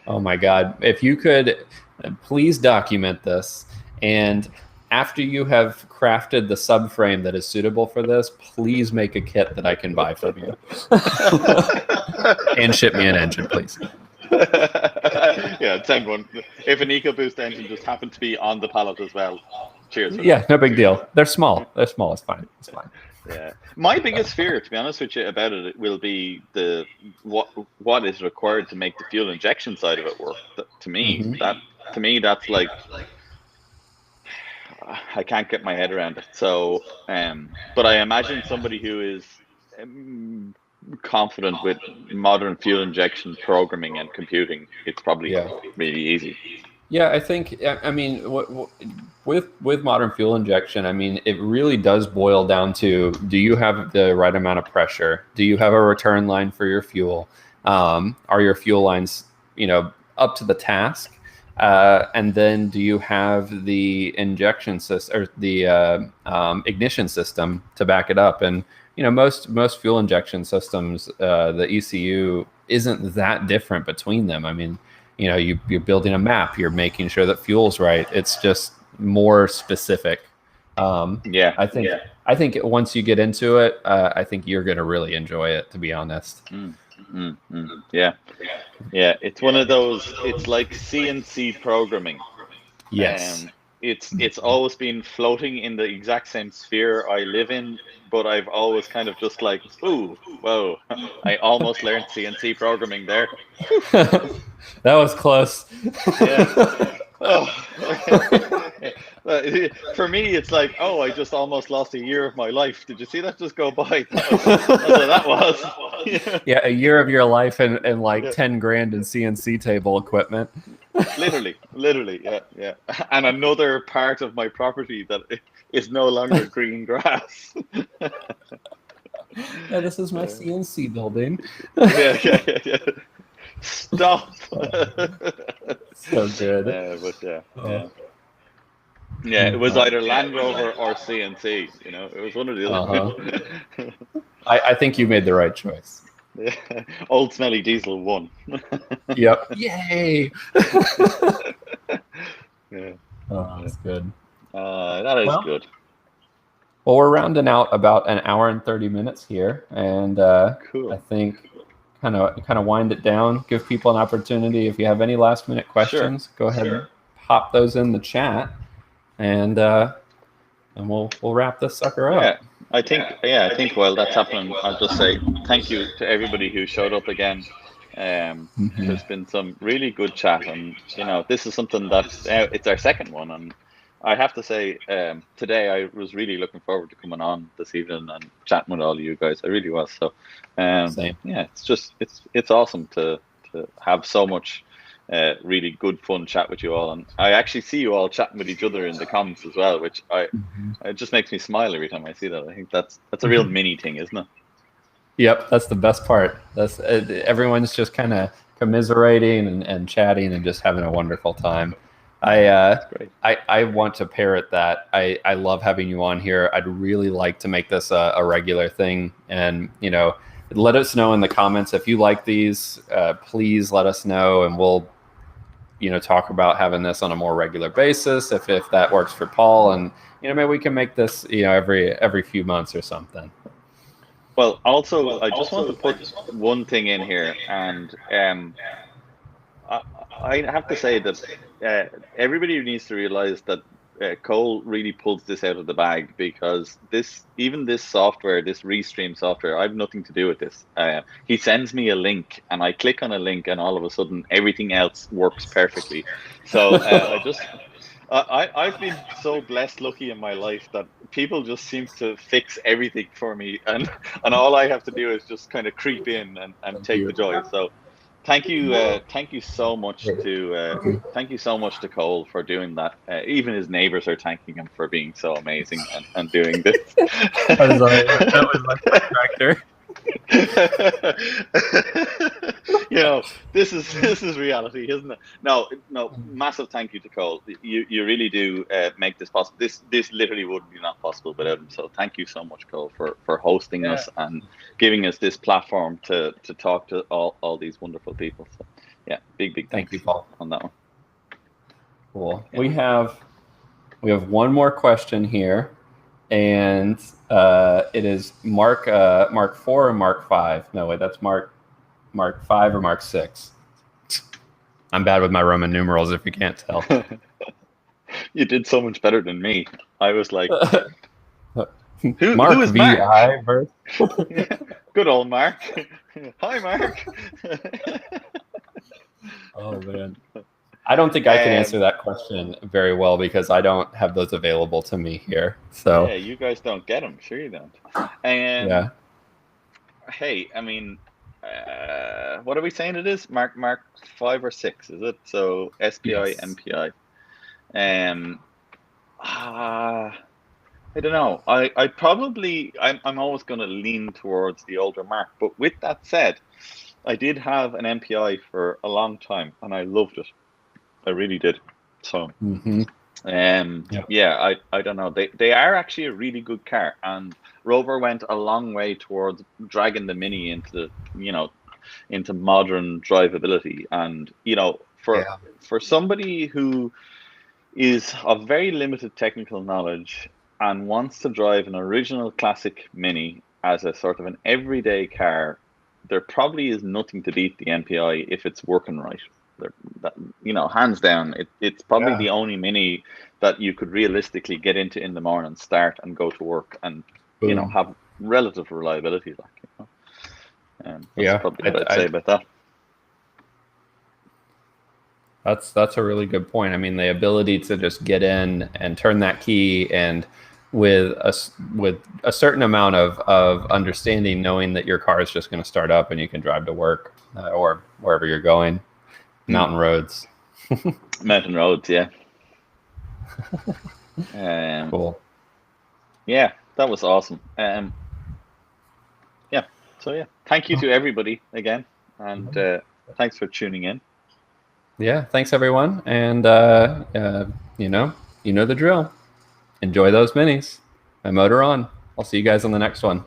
Oh my God! If you could, please document this, and after you have crafted the subframe that is suitable for this, please make a kit that I can buy from you. And ship me an engine, please. Yeah, send one. If an EcoBoost engine just happened to be on the pallet as well, cheers. Yeah, no big deal. They're small. It's fine. Yeah. My biggest fear, to be honest with you, about it will be what is required to make the fuel injection side of it work. To me, that's like, I can't get my head around it. So, but I imagine somebody who is confident with modern fuel injection programming and computing, it's probably really easy. Yeah, I think, I mean, with modern fuel injection, I mean, it really does boil down to, do you have the right amount of pressure? Do you have a return line for your fuel? Are your fuel lines, up to the task? And then do you have the injection system or the ignition system to back it up? And most fuel injection systems, the ECU isn't that different between them. I mean, you're building a map, you're making sure that fuel's right. It's just more specific. Yeah, I think I think once you get into it, I think you're going to really enjoy it, to be honest. Yeah, yeah. It's one of those. It's like CNC programming. Yes. It's always been floating in the exact same sphere I live in, but I've always kind of just like, ooh, whoa, I almost learned CNC programming there. That was close. Yeah. Oh. For me, it's like, oh, I just almost lost a year of my life. Did you see that just go by? That's what that was. Yeah, a year of your life and like Yeah. 10 grand in CNC table equipment. Literally, yeah. And another part of my property that is no longer green grass. Yeah, this is my CNC building. Yeah. Stop. So good. Yeah, it was either Land Rover or CNC. It was one or the other. I think you made the right choice. Yeah. Old smelly diesel won. Yep. Yay. Yeah. Oh, that's good. That is good. Well, we're rounding out about an hour and 30 minutes here, and Cool. I think kind of wind it down. Give people an opportunity. If you have any last minute questions, go ahead and pop those in the chat, and we'll wrap this sucker up. Yeah, I think while that's happening, I'll just say thank you to everybody who showed up again. There's been some really good chat, and this is something that it's our second one, and I have to say today I was really looking forward to coming on this evening and chatting with all of you guys. I really was. So Same. yeah, it's awesome to have so much really good fun chat with you all, and I actually see you all chatting with each other in the comments as well, which it just makes me smile every time I see that. I think that's a real mini thing, isn't it? Yep, that's the best part. That's everyone's just kind of commiserating and chatting and just having a wonderful time. I want to parrot that. I love having you on here. I'd really like to make this a regular thing, and let us know in the comments if you like these. Please let us know, and we'll talk about having this on a more regular basis if that works for Paul, and maybe we can make this every few months or something. Well, also I just want to put one thing in here, and I have to say that everybody needs to realize that Cole really pulls this out of the bag, because this software, this Restream software, I have nothing to do with this. He sends me a link, and I click on a link, and all of a sudden everything else works perfectly. So I've been so blessed, lucky in my life that people just seem to fix everything for me, and all I have to do is just kind of creep in and take the joy. So thank you so much to Cole for doing that. Even his neighbors are thanking him for being so amazing and doing this. That was my tractor. This is reality, isn't it? No, massive thank you to Cole. You really do make this possible. This literally would be not possible without him. So thank you so much, Cole, for hosting us and giving us this platform to talk to all these wonderful people. So yeah, big Thank you, Paul, on that one. Cool. Yeah. We have one more question here, and it is Mark 4 or Mark 5. No, wait, that's Mark 5 or Mark 6. I'm bad with my Roman numerals, if you can't tell. You did so much better than me. I was like, Mark who is V.I. Mark? Good old Mark. Hi, Mark. Oh, man. I don't think I can answer that question very well, because I don't have those available to me here. So yeah, you guys don't get them. Sure you don't. Yeah. Hey, I mean, what are we saying it is? Mark 5 or 6, is it? So SPI, Yes. MPI. I don't know. I'm always going to lean towards the older Mark. But with that said, I did have an MPI for a long time, and I loved it. I really did. So, Yep. yeah, I don't know. They are actually a really good car, and Rover went a long way towards dragging the Mini into modern drivability. And Yeah. for somebody who is of very limited technical knowledge and wants to drive an original classic Mini as a sort of an everyday car, there probably is nothing to beat the MPI if it's working right. Hands down, it's probably Yeah. the only Mini that you could realistically get into in the morning, start, and go to work, and Boom. have relative reliability. That's Yeah. probably what I'd say about that. That's a really good point. I mean, the ability to just get in and turn that key, and with a certain amount of understanding, knowing that your car is just going to start up and you can drive to work or wherever you're going, mountain roads. Mountain roads, yeah. Cool. Yeah, that was awesome. Yeah. So yeah, thank you to everybody again, and thanks for tuning in. Yeah, thanks everyone, and you know the drill. Enjoy those minis. My motor on. I'll see you guys on the next one.